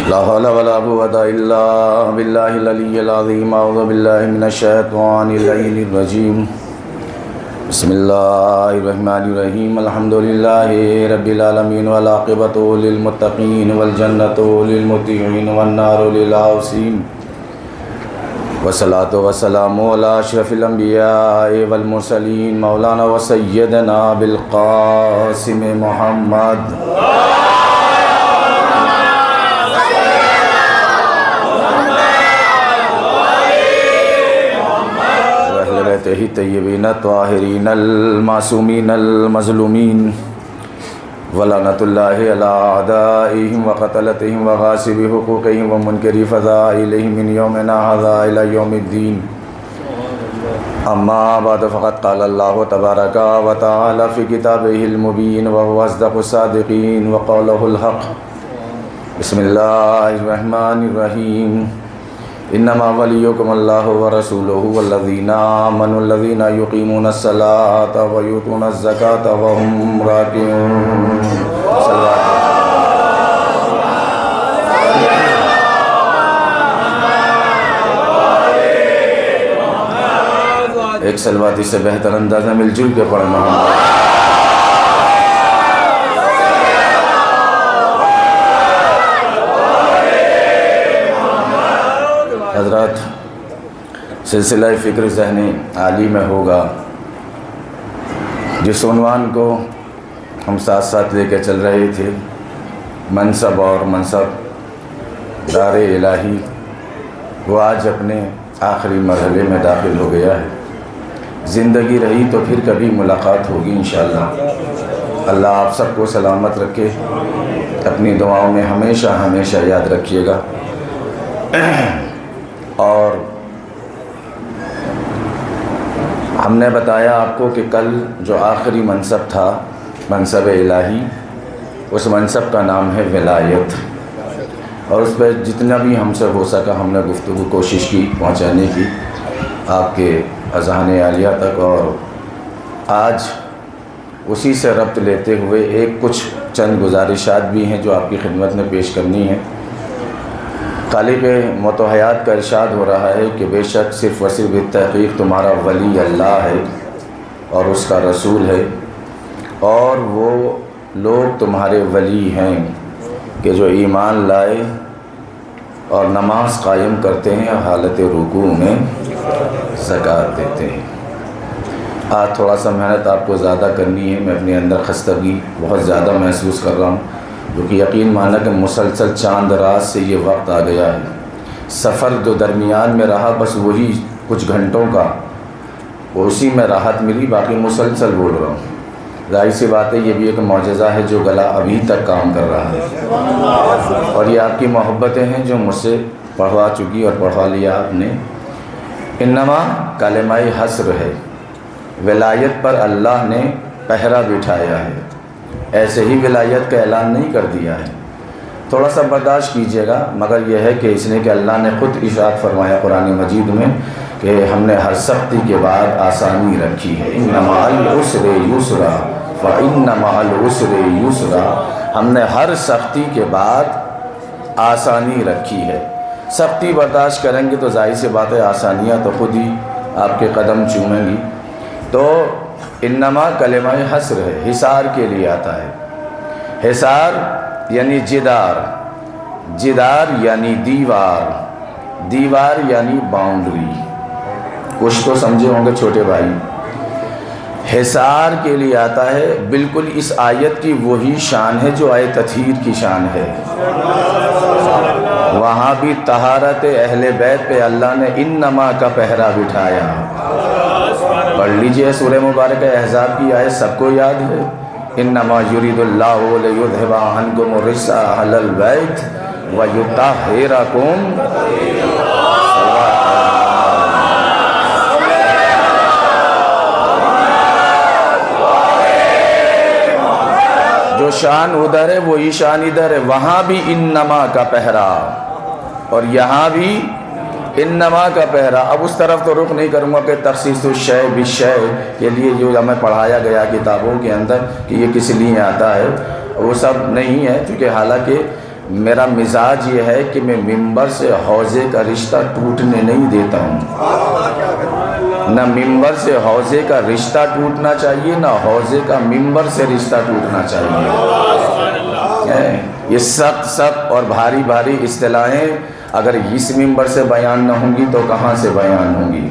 لا حول ولا قوة إلا بالله العلي العظيم. أعوذ بالله من الشيطان اللعين الرجيم. بسم الله الرحمن الرحيم. الحمد لله رب العالمين والعاقبة للمتقين والجنة للمطيعين والنار للعاصين. والصلاة والسلام على أشرف الأنبياء والمرسلين مولانا وسيدنا بالقاسم محمد ہی طیبین الطاہرین المعصومین المظلومین ولعنۃ اللہ علی اعدائہم وقتلتہم وغاصب حقوقہم ومنکری فضائلہم من یومنا ھذا الی یوم الدین. اما بعد فقد قال اللہ تبارک وتعالی فی کتابہ المبین وهو اصدق الصادقین وقولہ الحق. بسم اللہ الرحمن الرحیم. انما ولیکم اللہ ورسولہ والذین آمنوا الذین یقیمون الصلاۃ ویؤتون الزکاۃ وهم راکعون. ایک صلوات اس سے بہتر انداز میں مل جل کے پڑھنا. حضرات، سلسلہ فکر ذہنی عالی میں ہوگا جس عنوان کو ہم ساتھ ساتھ لے کے چل رہے تھے، منصب اور منصب دار الہی، وہ آج اپنے آخری مرحلے میں داخل ہو گیا ہے. زندگی رہی تو پھر کبھی ملاقات ہوگی انشاءاللہ. اللہ آپ سب کو سلامت رکھے، اپنی دعاؤں میں ہمیشہ ہمیشہ یاد رکھیے گا. اور ہم نے بتایا آپ کو کہ کل جو آخری منصب تھا، منصب الہی، اس منصب کا نام ہے ولایت، اور اس پہ جتنا بھی ہم سے ہو سکا ہم نے گفتگو کوشش کی پہنچانے کی آپ کے اذہان عالیہ تک. اور آج اسی سے ربط لیتے ہوئے ایک کچھ چند گزارشات بھی ہیں جو آپ کی خدمت میں پیش کرنی ہے. خالق موت و حیات کا ارشاد ہو رہا ہے کہ بے شک صرف و صرف بالتحقیق تمہارا ولی اللہ ہے اور اس کا رسول ہے، اور وہ لوگ تمہارے ولی ہیں کہ جو ایمان لائے اور نماز قائم کرتے ہیں، حالت رکوع میں زکوٰۃ دیتے ہیں. آج تھوڑا سا محنت آپ کو زیادہ کرنی ہے. میں اپنے اندر خستگی بہت زیادہ محسوس کر رہا ہوں، کیونکہ یقین مانا کہ مسلسل چاند رات سے یہ وقت آ گیا ہے. سفر جو درمیان میں رہا بس وہی کچھ گھنٹوں کا، وہ اسی میں راحت ملی، باقی مسلسل بول رہا ہوں. ظاہر سی بات ہے یہ بھی ایک معجزہ ہے جو گلا ابھی تک کام کر رہا ہے، اور یہ آپ کی محبتیں ہیں جو مجھ سے پڑھوا چکی اور پڑھوا لیا آپ نے. انما کلمہ حصر ہے، ولایت پر اللہ نے پہرا بٹھایا ہے، ایسے ہی ولایت کا اعلان نہیں کر دیا ہے. تھوڑا سا برداشت کیجیے گا، مگر یہ ہے کہ اس نے کہ اللہ نے خود ارشاد فرمایا قرآن مجید میں کہ ہم نے ہر سختی کے بعد آسانی رکھی ہے. ان مع العسر یسرا فإن مع العسر یسرا. ہم نے ہر سختی کے بعد آسانی رکھی ہے. سختی برداشت کریں گے تو ظاہر سی بات ہے آسانیاں تو خود ہی آپ کے قدم چومیں گی. تو انما کلمہ حصر ہے، حصار کے لیے آتا ہے. حصار یعنی جدار، جدار یعنی دیوار، دیوار یعنی باؤنڈری. کچھ تو سمجھے ہوں گے چھوٹے بھائی. حصار کے لیے آتا ہے. بالکل اس آیت کی وہی شان ہے جو آیت تطہیر کی شان ہے. وہاں بھی طہارت اہل بیت پہ اللہ نے انما کا پہرا بٹھایا. پڑھ لیجئے سورہ مبارکہ احزاب کی آیت، سب کو یاد ہے. انما یرید اللہ لیذھب عنکم الرجس اہل البیت ویطہرکم. جو شان ادھر ہے وہی شان ادھر ہے. وہاں بھی انما کا پہرا اور یہاں بھی انما کا پہرا. اب اس طرف تو رخ نہیں کروں گا کہ تخصیص الشیء بالشیء کے لیے جو ہمیں پڑھایا گیا کتابوں کے اندر کہ یہ کس لیے آتا ہے، وہ سب نہیں ہے. کیونکہ حالانکہ میرا مزاج یہ ہے کہ میں ممبر سے حوضے کا رشتہ ٹوٹنے نہیں دیتا ہوں. نہ ممبر سے حوضے کا رشتہ ٹوٹنا چاہیے، نہ حوضے کا ممبر سے رشتہ ٹوٹنا چاہیے. یہ سخت اور بھاری بھاری اصطلاحیں اگر اس ممبر سے بیان نہ ہوں گی تو کہاں سے بیان ہوں گی؟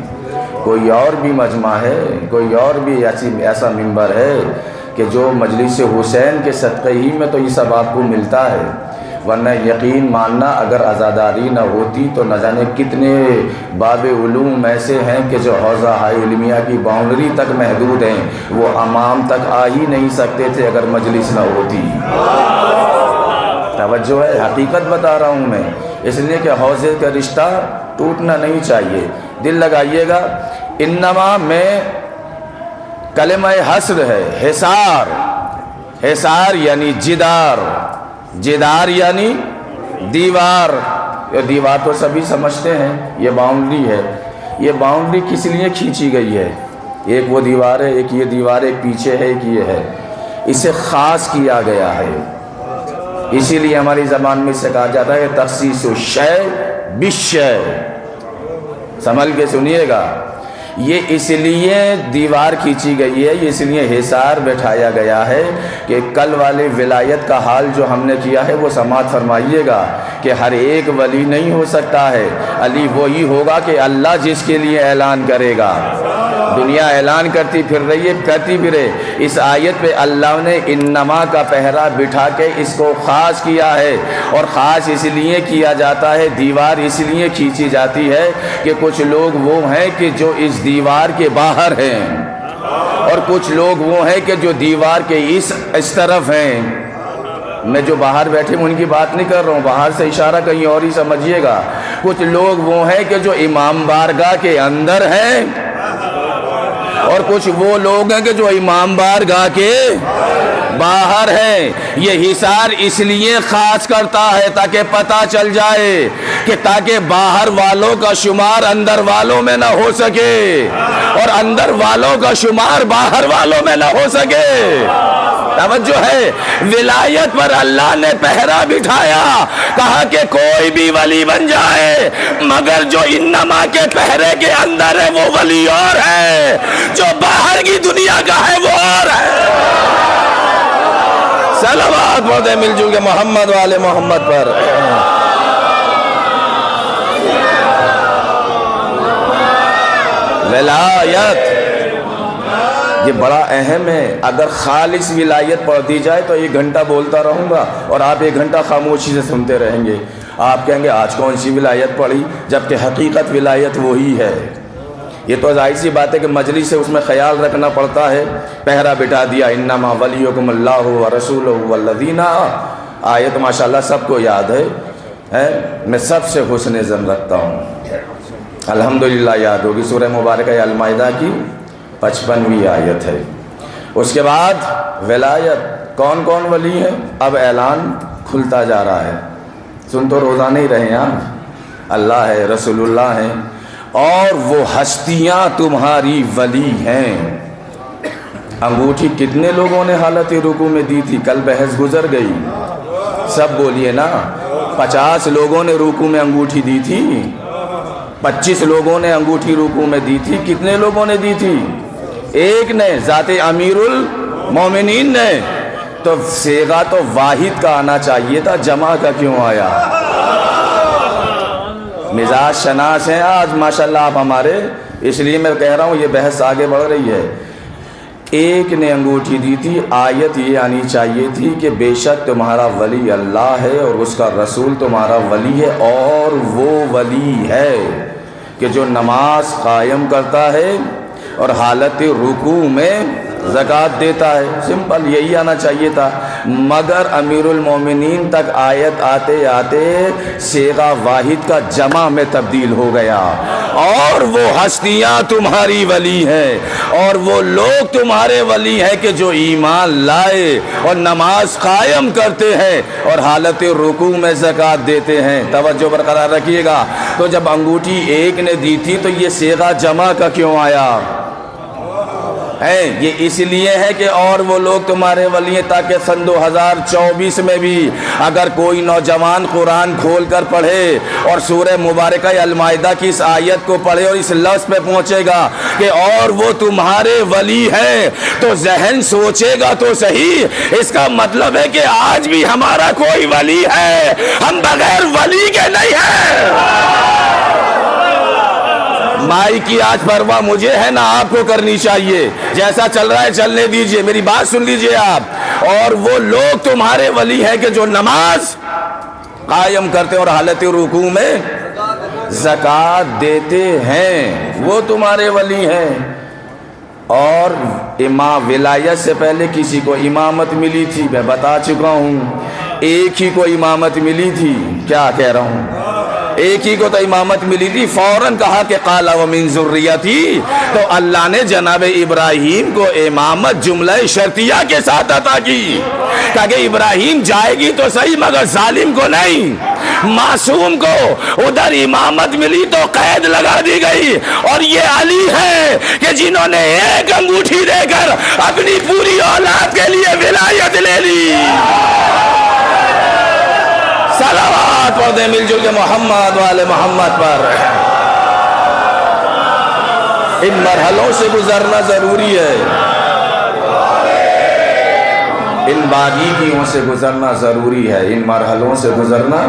کوئی اور بھی مجمع ہے، کوئی اور بھی ایسا ممبر ہے کہ جو مجلس حسین کے صدقے ہی میں تو یہ سب آپ کو ملتا ہے. ورنہ یقین ماننا اگر عزاداری نہ ہوتی تو نہ جانے کتنے باب علوم ایسے ہیں کہ جو حوضہ ہائی علمیہ کی باؤنڈری تک محدود ہیں، وہ امام تک آ ہی نہیں سکتے تھے اگر مجلس نہ ہوتی. توجہ ہے، حقیقت بتا رہا ہوں میں، اس لیے کہ حوضے کا رشتہ ٹوٹنا نہیں چاہیے. دل لگائیے گا. انما میں کلمہ حصر ہے، حصار یعنی جدار یعنی دیوار. یہ دیوار تو سبھی سمجھتے ہیں، یہ باؤنڈری ہے. یہ باؤنڈری کس لیے کھینچی گئی ہے؟ ایک وہ دیوار ہے، ایک یہ دیوار، ایک پیچھے ہے، ایک یہ ہے. اسے خاص کیا گیا ہے. اسی لیے ہماری زبان میں سے کہا جاتا ہے تخصیص الشیء بالشیء. سنبھل کے سنیے گا. یہ اس لیے دیوار کھینچی گئی ہے، اس لیے حصار بٹھایا گیا ہے کہ کل والے ولایت کا حال جو ہم نے کیا ہے وہ سماعت فرمائیے گا کہ ہر ایک ولی نہیں ہو سکتا ہے. علی وہی ہوگا کہ اللہ جس کے لیے اعلان کرے گا. دنیا اعلان کرتی پھر رہی ہے، کرتی بھی رہے. اس آیت پہ اللہ نے انما کا پہرا بٹھا کے اس کو خاص کیا ہے. اور خاص اس لیے کیا جاتا ہے، دیوار اس لیے کھینچی جاتی ہے کہ کچھ لوگ وہ ہیں کہ جو اس دیوار کے باہر ہیں، اور کچھ لوگ وہ ہیں کہ جو دیوار کے اس طرف ہیں. میں جو باہر بیٹھے ہوں ان کی بات نہیں کر رہا ہوں، باہر سے اشارہ کہیں اور ہی سمجھیے گا. کچھ لوگ وہ ہیں کہ جو امام بارگاہ کے اندر ہیں، اور کچھ وہ لوگ ہیں کہ جو امام بارگاہ کے باہر ہیں. یہ حصار اس لیے خاص کرتا ہے تاکہ پتہ چل جائے کہ تاکہ باہر والوں کا شمار اندر والوں میں نہ ہو سکے، اور اندر والوں کا شمار باہر والوں میں نہ ہو سکے. توجہ ہے. ولایت پر اللہ نے پہرا بٹھایا، کہا کہ کوئی بھی ولی بن جائے مگر جو انما کے پہرے کے اندر ہے وہ ولی اور ہے، جو باہر کی دنیا کا ہے وہ اور ہے. صلوات پڑھتے مل جل کے محمد والے محمد پر. ولایت یہ بڑا اہم ہے. اگر خالص ولایت پڑھ دی جائے تو 1 گھنٹہ بولتا رہوں گا اور آپ 1 گھنٹہ خاموشی سے سنتے رہیں گے. آپ کہیں گے آج کون سی ولایت پڑھی، جبکہ حقیقت ولایت وہی ہے. یہ تو ظاہر سی بات ہے کہ مجلس سے اس میں خیال رکھنا پڑتا ہے. پہرا بٹھا دیا انما ولیکم اللہ ورسولہ والذین. آیت ماشاءاللہ سب کو یاد ہے. میں سب سے حسن ظن رکھتا ہوں، الحمدللہ یاد ہوگی. سورہ مبارکہ المائدہ کی 55ویں آیت ہے. اس کے بعد ولایت کون کون ولی ہیں اب اعلان کھلتا جا رہا ہے. سن تو روزانہ ہی رہے آپ. اللہ ہے، رسول اللہ ہیں، اور وہ ہستیاں تمہاری ولی ہیں. انگوٹھی کتنے لوگوں نے حالت رکوع میں دی تھی؟ کل بحث گزر گئی. سب بولیے نا. 50 لوگوں نے رکوع میں انگوٹھی دی تھی، 25 لوگوں نے انگوٹھی رکوع میں دی تھی. کتنے لوگوں نے دی تھی؟ ایک نے، ذات امیر المومنین نے. تو صیغہ تو واحد کا آنا چاہیے تھا، جمع کا کیوں آیا؟ مزاج شناس ہیں آج ماشاءاللہ آپ ہمارے، اس لیے میں کہہ رہا ہوں یہ بحث آگے بڑھ رہی ہے. ایک نے انگوٹھی دی تھی. آیت یہ آنی چاہیے تھی کہ بے شک تمہارا ولی اللہ ہے اور اس کا رسول تمہارا ولی ہے، اور وہ ولی ہے کہ جو نماز قائم کرتا ہے اور حالت رکوع میں زکوٰۃ دیتا ہے. سمپل یہی آنا چاہیے تھا. مگر امیر المومنین تک آیت آتے آتے صیغہ واحد کا جمع میں تبدیل ہو گیا. اور وہ ہستیاں تمہاری ولی ہیں، اور وہ لوگ تمہارے ولی ہیں کہ جو ایمان لائے اور نماز قائم کرتے ہیں اور حالت رکوع میں زکوٰۃ دیتے ہیں. توجہ برقرار رکھیے گا. تو جب انگوٹھی ایک نے دی تھی تو یہ صیغہ جمع کا کیوں آیا؟ ہیں یہ اس لیے ہے کہ اور وہ لوگ تمہارے ولی ہیں تاکہ سن 2024 میں بھی اگر کوئی نوجوان قرآن کھول کر پڑھے اور سورہ مبارکہ المائدہ کی اس آیت کو پڑھے اور اس لفظ پہ پہنچے گا کہ اور وہ تمہارے ولی ہیں تو ذہن سوچے گا تو صحیح، اس کا مطلب ہے کہ آج بھی ہمارا کوئی ولی ہے، ہم بغیر ولی کے نہیں ہیں۔ مائی کی آج پرواہ مجھے ہے نہ آپ کو کرنی چاہیے، جیسا چل رہا ہے چلنے دیجئے، میری بات سن لیجئے آپ۔ اور وہ لوگ تمہارے ولی ہیں کہ جو نماز قائم کرتے اور حالت رکوع میں زکوٰۃ دیتے ہیں، وہ تمہارے ولی ہیں۔ اور امام ولایت سے پہلے کسی کو امامت ملی تھی، میں بتا چکا ہوں، ایک ہی کو امامت ملی تھی، کیا کہہ رہا ہوں، ایک ہی کو تو امامت ملی تھی، فوراً کہا کہ قال ومن ذریتی، تو اللہ نے جناب ابراہیم کو امامت جملہ شرطیہ کے ساتھ عطا کی، کہا کہ ابراہیم جائے گی تو صحیح مگر ظالم کو نہیں، معصوم کو ادھر امامت ملی تو قید لگا دی گئی۔ اور یہ علی ہے کہ جنہوں نے ایک انگوٹھی دے کر اپنی پوری اولاد کے لیے ولایت لے لی۔ صلوات پڑھ دیں مل جل کے محمد والے محمد پر۔ ان مرحلوں سے گزرنا ضروری ہے، ان باریکیوں سے گزرنا ضروری ہے، ان مرحلوں سے گزرنا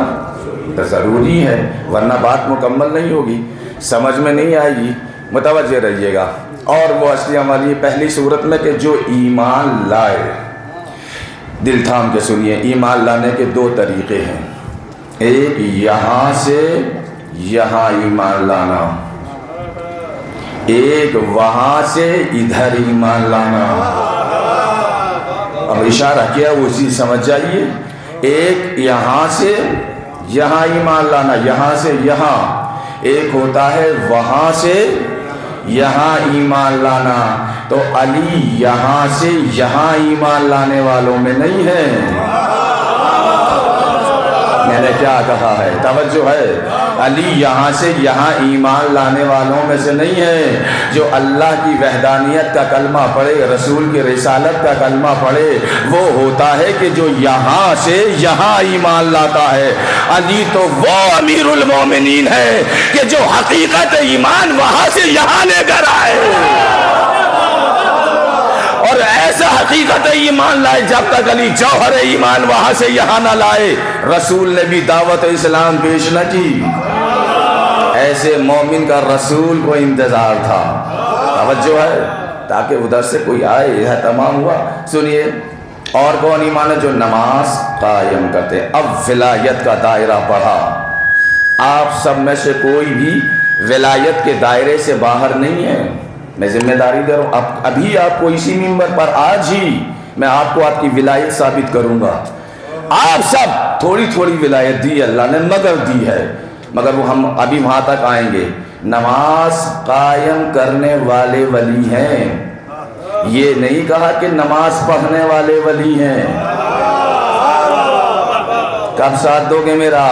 ضروری ہے، ورنہ بات مکمل نہیں ہوگی، سمجھ میں نہیں آئے گی، متوجہ رہیے گا۔ اور وہ اصلی عملی پہلی صورت میں کہ جو ایمان لائے، دل تھام کے سنیے، ایمان لانے کے دو طریقے ہیں، ایک یہاں سے یہاں ایمان لانا، ایک وہاں سے ادھر ایمان لانا۔ اب اشارہ کیا وہ چیز سمجھ جائیے، ایک یہاں سے یہاں ایمان لانا، یہاں سے یہاں، ایک ہوتا ہے وہاں سے یہاں ایمان لانا۔ تو علی یہاں سے یہاں ایمان لانے والوں میں نہیں ہے، میں نے کیا کہا ہے، توجہ ہے، علی یہاں سے یہاں ایمان لانے والوں میں سے نہیں ہے۔ جو اللہ کی وحدانیت کا کلمہ پڑھے، رسول کی رسالت کا کلمہ پڑھے، وہ ہوتا ہے کہ جو یہاں سے یہاں ایمان لاتا ہے۔ علی تو وہ امیر المومنین ہے کہ جو حقیقت ایمان وہاں سے یہاں لے کر آئے، اور ایسا حقیقت ایمان لائے جب تک علی جوہر ایمان وہاں سے یہاں نہ لائے، رسول نے بھی دعوت اسلام پیش نہ کی۔ ایسے مومن کا رسول کو انتظار تھا، توجہ ہے، تاکہ ادھر سے کوئی آئے، یہ تمام ہوا۔ سنیے، اور کون ایمان ہے؟ جو نماز قائم کرتے۔ اب ولایت کا دائرہ بڑھا، آپ سب میں سے کوئی بھی ولایت کے دائرے سے باہر نہیں ہے، میں ذمہ داری دے رہا ہوں۔ اب ابھی آپ کو اسی منبر پر آج ہی میں آپ کو آپ کی ولایت ثابت کروں گا۔ آپ سب تھوڑی تھوڑی ولایت دی اللہ نے، مگر دی ہے، مگر وہ ہم ابھی وہاں تک آئیں گے۔ نماز قائم کرنے والے ولی ہیں، یہ نہیں کہا کہ نماز پڑھنے والے ولی ہیں۔ کب ساتھ دو گے میرا؟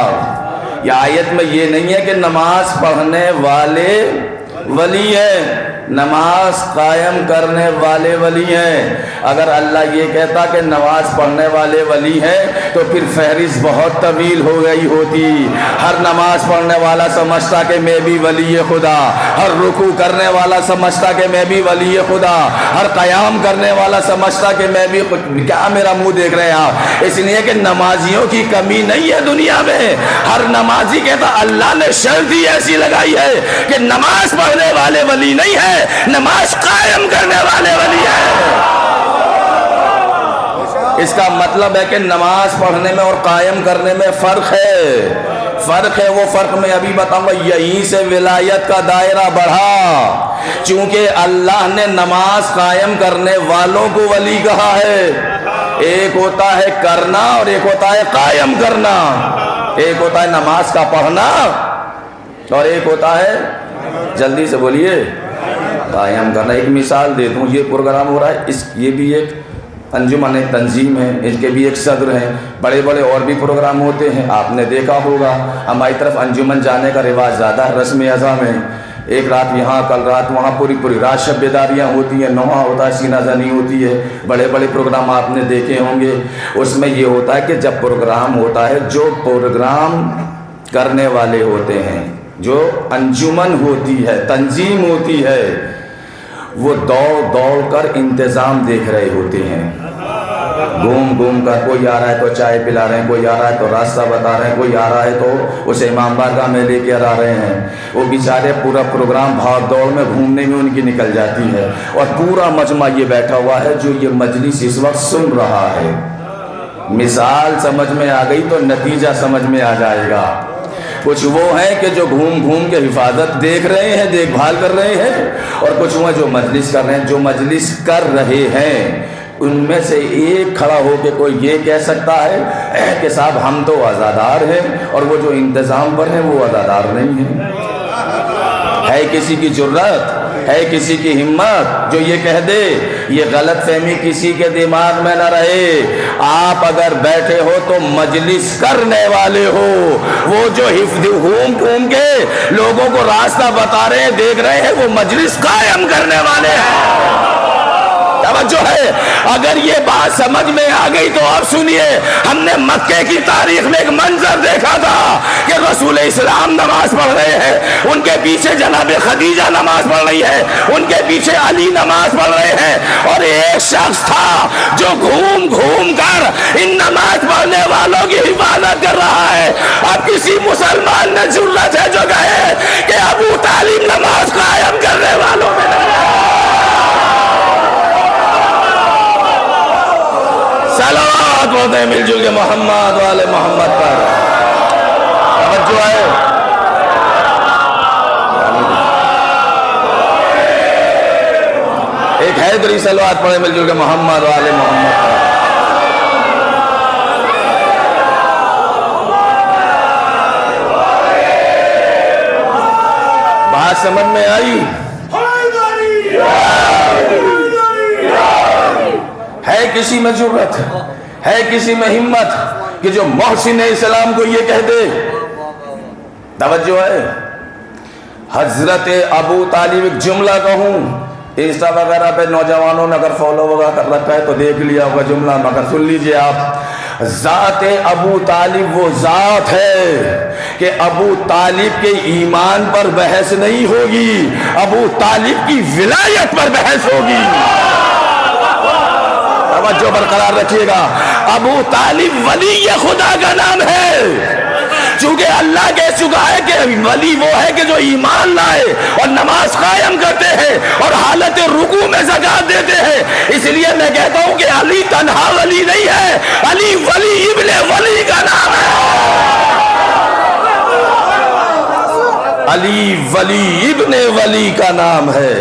یہ آیت میں یہ نہیں ہے کہ نماز پڑھنے والے ولی ہیں، نماز قائم کرنے والے ولی ہیں۔ اگر اللہ یہ کہتا کہ نماز پڑھنے والے ولی ہیں تو پھر فہرست بہت طویل ہو گئی ہوتی۔ ہر نماز پڑھنے والا سمجھتا کہ میں بھی ولی خدا، ہر رکوع کرنے والا سمجھتا کہ میں بھی ولی خدا، ہر قیام کرنے والا سمجھتا کہ میں بھی، کیا میرا منہ دیکھ رہے ہیں آپ؟ اس لیے کہ نمازیوں کی کمی نہیں ہے دنیا میں، ہر نمازی کہتا اللہ نے شرط ہی ایسی لگائی ہے کہ نماز پڑھنے والے ولی نہیں ہے، نماز قائم کرنے والے ولی ہیں۔ اس کا مطلب ہے کہ نماز پڑھنے میں اور قائم کرنے میں فرق ہے، فرق ہے، وہ فرق میں ابھی بتاؤں گا۔ یہیں سے ولایت کا دائرہ بڑھا، چونکہ اللہ نے نماز قائم کرنے والوں کو ولی کہا ہے۔ ایک ہوتا ہے کرنا اور ایک ہوتا ہے قائم کرنا، ایک ہوتا ہے نماز کا پڑھنا اور ایک ہوتا ہے، جلدی سے بولیے، قائم کرنا۔ ایک مثال دے دوں، یہ پروگرام ہو رہا ہے، یہ بھی ایک انجمن تنظیم ہے، ان کے بھی ایک صدر ہیں، بڑے بڑے اور بھی پروگرام ہوتے ہیں، آپ نے دیکھا ہوگا۔ ہماری طرف انجمن جانے کا رواج زیادہ ہے، رسم اعضاء میں ایک رات یہاں کل رات وہاں، پوری رات شب بیداریاں ہوتی ہیں، نوحہ ہوتا ہے، سینہ زنی ہوتی ہے، بڑے بڑے پروگرام آپ نے دیکھے ہوں گے۔ اس میں یہ ہوتا ہے کہ جب پروگرام ہوتا ہے، جو پروگرام کرنے والے ہوتے ہیں، جو انجمن ہوتی ہے، تنظیم ہوتی ہے، وہ دوڑ کر انتظام دیکھ رہے ہوتے ہیں، گھوم کر، کوئی آ رہا ہے تو چائے پلا رہے ہیں، کوئی آ رہا ہے تو راستہ بتا رہے ہیں، کوئی آ رہا ہے تو اسے امام بارگاہ میں لے کے آ رہے ہیں۔ وہ بیچارے پورا پروگرام بھاگ دوڑ میں گھومنے میں ان کی نکل جاتی ہے، اور پورا مجمع یہ بیٹھا ہوا ہے جو یہ مجلس اس وقت سن رہا ہے۔ مثال سمجھ میں آ گئی تو نتیجہ سمجھ میں آ جائے گا۔ کچھ وہ ہیں کہ جو گھوم کے حفاظت دیکھ رہے ہیں، دیکھ بھال کر رہے ہیں، اور کچھ وہ ہیں جو مجلس کر رہے ہیں۔ جو مجلس کر رہے ہیں ان میں سے ایک کھڑا ہو کے کوئی یہ کہہ سکتا ہے کہ صاحب ہم تو عزادار ہیں، اور وہ جو انتظام پر ہیں وہ عزادار نہیں ہیں۔ ہے کسی کی جرات، ہے کسی کی ہمت جو یہ کہہ دے؟ یہ غلط فہمی کسی کے دماغ میں نہ رہے۔ آپ اگر بیٹھے ہو تو مجلس کرنے والے ہو، وہ جو گھوم کے لوگوں کو راستہ بتا رہے ہیں، دیکھ رہے ہیں، وہ مجلس قائم کرنے والے ہیں۔ توجہ ہے، اگر یہ بات سمجھ میں آ گئی تو آپ سنیے، ہم نے مکے کی تاریخ میں ایک منظر دیکھا تھا کہ رسول اسلام نماز پڑھ رہے ہیں، ان کے پیچھے جناب خدیجہ نماز پڑھ رہی ہے، ان کے پیچھے علی نماز پڑھ رہے ہیں، اور ایک شخص تھا جو گھوم کر ان نماز پڑھنے والوں کی حفاظت کر رہا ہے۔ اب کسی مسلمان نے جرأت ہے جو کہے کہ ابو طالب نماز قائم کرنے والوں میں نہیں ہے؟ صلوات ہوتے ہیں مل جل کے محمد والے محمد پر۔ توجہ ہے، ایک حیدری صلوات پڑھے مل جل کے محمد والے محمد پر۔ بات سمجھ میں آئی؟ ہے کسی میں جرأت، ہے کسی میں ہمت کہ جو محسن اسلام کو یہ کہہ دے؟ توجہ ہے، حضرت ابو طالب، ایک جملہ کہوں، انسٹا وغیرہ پہ نوجوانوں نے اگر فالو وغیرہ کر رکھا ہے تو دیکھ لیا ہوگا جملہ، مگر سن لیجئے آپ۔ ذات ابو طالب وہ ذات ہے کہ ابو طالب کے ایمان پر بحث نہیں ہوگی، ابو طالب کی ولایت پر بحث ہوگی۔ توجہ برقرار رکھیے گا، ابو طالب ولی خدا کا نام ہے، چونکہ اللہ کہہ چکا ہے کہ ولی وہ ہے کہ جو ایمان لائے اور نماز قائم کرتے ہیں اور حالت رکوع میں زکات دیتے ہیں۔ اس لیے میں کہتا ہوں کہ علی تنہا ولی نہیں ہے، علی ولی ابن ولی کا نام ہے، علی ولی ابن ولی کا نام ہے۔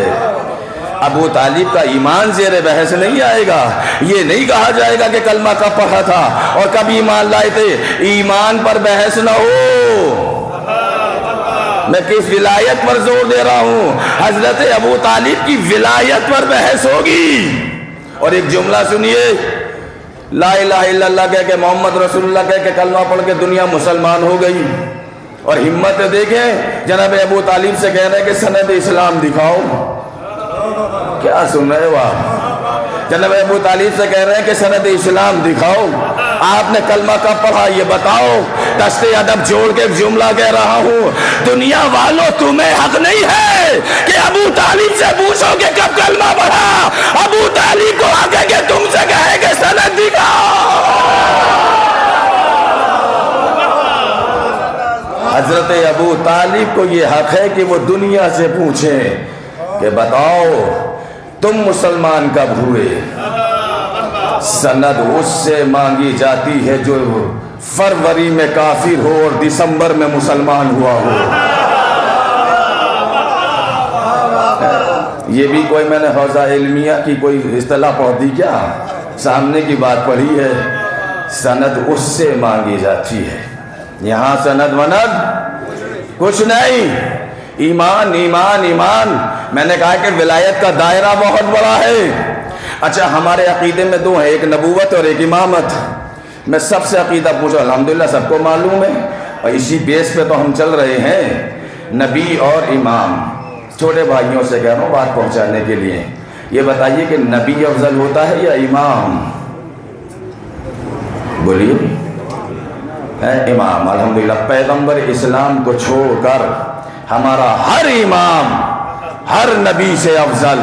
ابو طالب کا ایمان زیر بحث نہیں آئے گا، یہ نہیں کہا جائے گا کہ کلمہ کب پڑھا تھا اور کب ایمان لائے تھے، ایمان پر بحث نہ ہو۔ میں کس ولایت پر زور دے رہا ہوں؟ حضرت ابو طالب کی ولایت پر بحث ہوگی۔ اور ایک جملہ سنیے، لا الہ الا اللہ کہہ کے، محمد رسول اللہ کہہ کے کلمہ پڑھ کے دنیا مسلمان ہو گئی، اور ہمت دیکھیں جناب ابو طالب سے کہہ رہے کہ سند اسلام دکھاؤ۔ کیا سن رہے ہو آپ؟ جناب ابو طالب سے کہہ رہے ہیں کہ سند اسلام دکھاؤ، آپ نے کلمہ کب پڑھا یہ بتاؤ۔ دست ادب جوڑ کے جملہ کہہ رہا ہوں، دنیا والوں تمہیں حق نہیں ہے کہ ابو طالب سے پوچھو کہ کب کلمہ پڑھا، ابو طالب کو حق ہے کہ تم سے کہے کہ سند دکھاؤ۔ حضرت ابو طالب کو یہ حق ہے کہ وہ دنیا سے پوچھیں کہ بتاؤ تم مسلمان کب ہوئے؟ سند اس سے مانگی جاتی ہے جو فروری میں کافر ہو اور دسمبر میں مسلمان ہوا ہو۔ یہ بھی کوئی میں نے حوزہ علمیہ کی کوئی اصطلاح پڑھ دی کیا؟ سامنے کی بات پڑھی ہے، سند اس سے مانگی جاتی ہے، یہاں سند وند کچھ نہیں، ایمان ایمان ایمان۔ میں نے کہا کہ ولایت کا دائرہ بہت بڑا ہے۔ اچھا ہمارے عقیدے میں دو ہیں، ایک نبوت اور ایک امامت۔ میں سب سے عقیدہ پوچھا، الحمدللہ سب کو معلوم ہے، اور اسی بیس پہ تو ہم چل رہے ہیں، نبی اور امام۔ چھوٹے بھائیوں سے کہہ رہا ہوں بات پہنچانے کے لیے، یہ بتائیے کہ نبی افضل ہوتا ہے یا امام؟ بولیے امام۔ الحمدللہ پیغمبر اسلام کو چھوڑ کر ہمارا ہر امام ہر نبی سے افضل،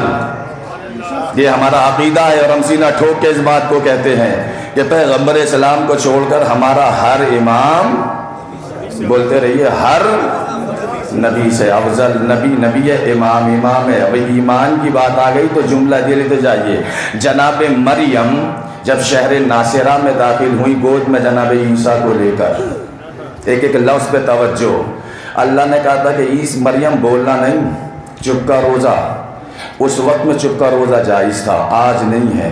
یہ ہمارا عقیدہ ہے، اور ہم سینہ ٹھوک کے اس بات کو کہتے ہیں کہ پیغمبر اسلام کو چھوڑ کر ہمارا ہر امام، بولتے رہیے، ہر نبی سے افضل۔ نبی نبی ہے، امام امام ہے۔ اب ایمان کی بات آ گئی تو جملہ دے لیتے جائیے۔ جناب مریم جب شہر ناصرہ میں داخل ہوئی گود میں جناب عیسیٰ کو لے کر، ایک ایک لفظ پہ توجہ، اللہ نے کہا تھا کہ مریم بولنا نہیں، چپ کا روزہ۔ اس وقت میں چپ کا روزہ جائز تھا، آج نہیں ہے،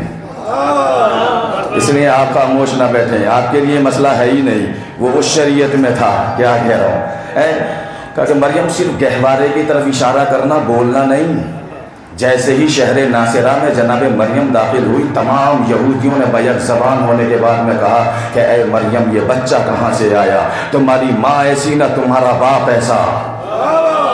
اس لیے آپ خاموش نہ بیٹھیں، آپ کے لیے مسئلہ ہے ہی نہیں، وہ اس شریعت میں تھا۔ کیا کہہ رہا ہوں؟ کہا کہ مریم صرف گہوارے کی طرف اشارہ کرنا، بولنا نہیں۔ جیسے ہی شہر ناصرہ میں جناب مریم داخل ہوئی، تمام یہودیوں نے بیک زبان ہونے کے بعد میں کہا کہ اے مریم، یہ بچہ کہاں سے آیا؟ تمہاری ماں ایسی نہ تمہارا باپ ایسا۔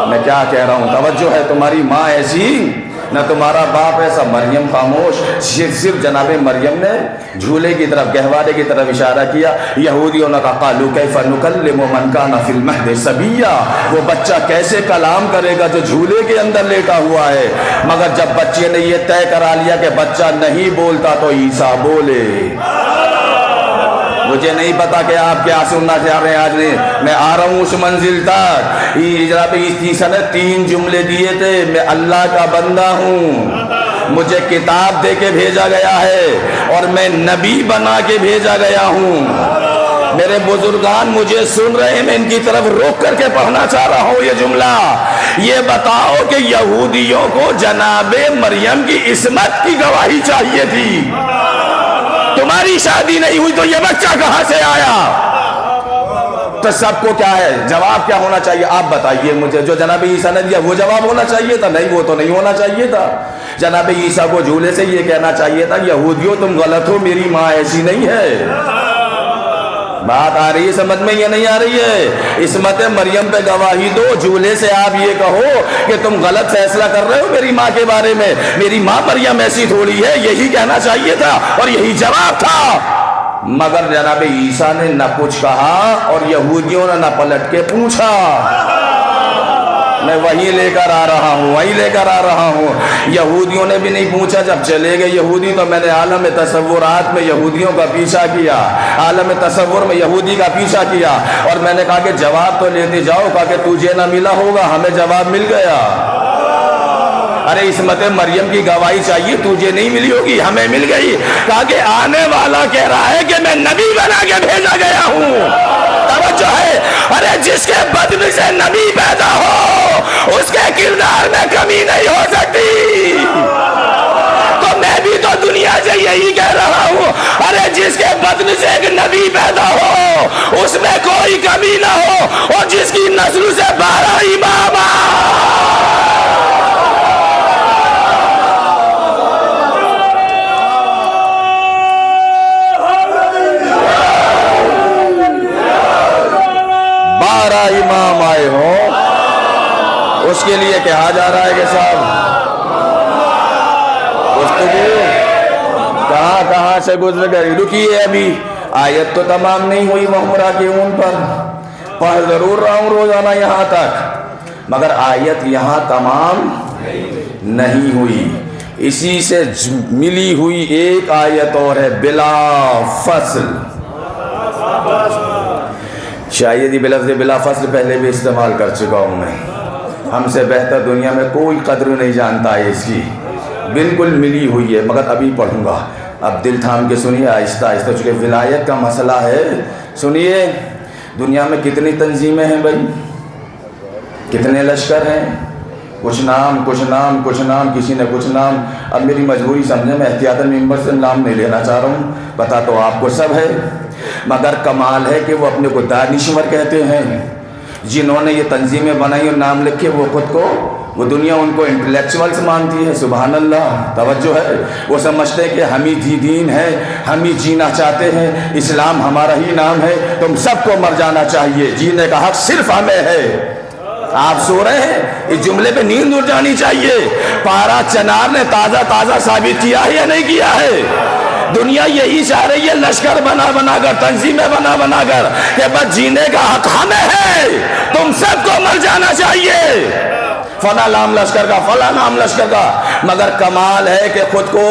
میں کیا کہہ رہا ہوں؟ توجہ ہے، تمہاری ماں ایسی نہ تمہارا باپ ایسا۔ مریم خاموش، صرف جناب مریم نے جھولے کی طرف، گہوارے کی طرف اشارہ کیا۔ یہودیوں نے کہا قالوا کیف نکلم من کان فی المہد صبیا، وہ بچہ کیسے کلام کرے گا جو جھولے کے اندر لیٹا ہوا ہے؟ مگر جب بچے نے یہ طے کرا لیا کہ بچہ نہیں بولتا تو عیسیٰ بولے۔ مجھے نہیں پتا کہ آپ کیا سننا چاہ رہے ہیں، آج نہیں، میں آ رہا ہوں اس منزل تک۔ جناب عیسیٰ نے 3 جملے دیے تھے، میں اللہ کا بندہ ہوں، مجھے کتاب دے کے بھیجا گیا ہے، اور میں نبی بنا کے بھیجا گیا ہوں۔ میرے بزرگان مجھے سن رہے ہیں، میں ان کی طرف روک کر کے پڑھنا چاہ رہا ہوں یہ جملہ۔ یہ بتاؤ کہ یہودیوں کو جناب مریم کی عصمت کی گواہی چاہیے تھی، تمہاری شادی نہیں ہوئی تو یہ بچہ کہاں سے آیا؟ تو سب کو کیا ہے جواب کیا ہونا چاہیے؟ آپ بتائیے مجھے۔ جو جناب عیسیٰ نے دیا وہ جواب ہونا چاہیے تھا؟ نہیں، وہ تو نہیں ہونا چاہیے تھا۔ جناب عیسیٰ کو جھولے سے یہ کہنا چاہیے تھا یہودیوں تم غلط ہو، میری ماں ایسی نہیں ہے۔ بات آ رہی ہے سمجھ میں؟ یہ نہیں آ رہی ہے؟ عصمت مریم پہ گواہی دو، جھولے سے آپ یہ کہو کہ تم غلط فیصلہ کر رہے ہو میری ماں کے بارے میں، میری ماں مریم ایسی تھوڑی ہے، یہی کہنا چاہیے تھا اور یہی جواب تھا۔ مگر جناب عیسیٰ نے نہ کچھ کہا اور یہودیوں نے نہ پلٹ کے پوچھا۔ میں وہی لے کر آ رہا ہوں، وہی لے کر آ رہا ہوں۔ یہودیوں نے بھی نہیں پوچھا، جب چلے گئے یہودی تو میں نے عالم تصورات میں یہودیوں کا پیچھا کیا، عالم تصور میں یہودی کا پیچھا کیا، اور میں نے کہا کہ جواب تو لیتے جاؤ۔ کہا کہ تجھے نہ ملا ہوگا، ہمیں جواب مل گیا۔ ارے عصمت مریم کی گواہی چاہیے، تجھے نہیں ملی ہوگی، ہمیں مل گئی۔ کہا کہ آنے والا کہہ رہا ہے کہ میں نبی بنا کے بھیجا گیا ہوں۔ توجہ ہے، ارے جس کے بدن سے نبی پیدا ہو اس کے کردار میں کمی نہیں ہو سکتی۔ تو میں بھی تو دنیا سے یہی کہہ رہا ہوں، ارے جس کے بدن سے ایک نبی پیدا ہو اس میں کوئی کمی نہ ہو، اور جس کی نسل سے 12 امام امام آئے ہوں، اس کے لیے کہا جا رہا ہے کہ صاحب گفتگو کہاں سے گزر گئی؟ رکیے، ابھی آیت تو تمام نہیں ہوئی محمرہ کی اون پر، پڑھ ضرور رہا ہوں روزانہ یہاں تک، مگر آیت یہاں تمام نہیں ہوئی۔ اسی سے ملی ہوئی ایک آیت اور ہے، بلا فصل۔ شاید ہی بلفظ بلا فصل پہلے بھی استعمال کر چکا ہوں میں، ہم سے بہتر دنیا میں کوئی قدر نہیں جانتا ہے اس کی، بالکل ملی ہوئی ہے، مگر ابھی پڑھوں گا۔ اب دل تھام کے سنیے آہستہ آہستہ، چونکہ ولایت کا مسئلہ ہے۔ سنیے، دنیا میں کتنی تنظیمیں ہیں بھائی، کتنے لشکر ہیں، کچھ نام کچھ نام کچھ نام، کسی نے کچھ نام۔ اب میری مجبوری سمجھے، میں احتیاطاً ممبر سے نام نہیں لینا چاہ رہا ہوں، پتہ تو آپ کو سب ہے، مگر کمال ہے کہ وہ اپنے کو دانشور کہتے ہیں۔ جنہوں نے یہ تنظیمیں بنائی اور نام لکھے، وہ خود کو، وہ دنیا ان کو انٹلیکچوئلز مانتی ہے۔ سبحان اللہ، توجہ ہے، وہ سمجھتے ہیں کہ ہم ہی دین ہے، ہم ہی جینا چاہتے ہیں، اسلام ہمارا ہی نام ہے، تم سب کو مر جانا چاہیے، جینے کا حق صرف ہمیں ہے۔ آپ سو رہے ہیں؟ اس جملے پہ نیند اڑ جانی چاہیے۔ پارا چنار نے تازہ تازہ ثابت کیا ہے یا نہیں کیا ہے؟ دنیا یہی چاہ رہی ہے لشکر بنا بنا کر، تنظیمیں بنا بنا کر، کہ بس جینے کا حق ہمیں ہے، تم سب کو مر جانا چاہیے، فلاں نام لشکر کا، فلاں نام لشکر کا۔ مگر کمال ہے کہ خود کو،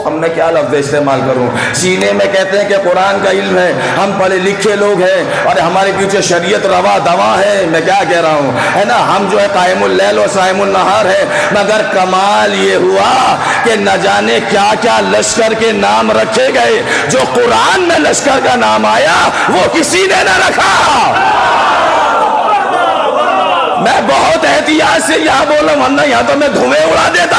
ہم نے کیا لفظ استعمال کروں، سینے میں کہتے ہیں کہ قرآن کا علم ہے، ہم پڑھے لکھے لوگ ہیں اور ہمارے پیچھے شریعت روا دوا ہے۔ میں کیا کہہ رہا ہوں، ہے نا، ہم جو ہے قائم اللیل و صائم النہار ہے، مگر کمال یہ ہوا کہ نہ جانے کیا کیا لشکر کے نام رکھے گئے، جو قرآن میں لشکر کا نام آیا وہ کسی نے نہ رکھا۔ میں بہت احتیاط سے یہاں بولوں، ورنہ یہاں تو میں دھوئیں اڑا دیتا،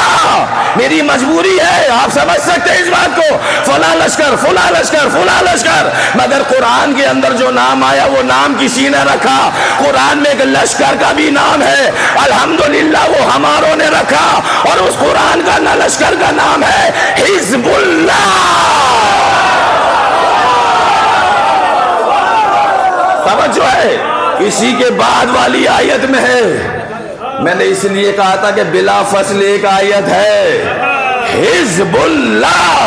میری مجبوری ہے، آپ سمجھ سکتے ہیں اس بات کو، فلاں لشکر فلاں لشکر فلاں لشکر، مگر قرآن کے اندر جو نام آیا وہ نام کسی نے رکھا۔ قرآن میں ایک لشکر کا بھی نام ہے، الحمدللہ وہ ہماروں نے رکھا، اور اس قرآن کا نہ لشکر کا نام ہے حزب اللہ۔ توجہ ہے، اسی کے بعد والی آیت میں ہے، میں نے اس لیے کہا تھا کہ بلا فصل ایک آیت ہے، حزب اللہ،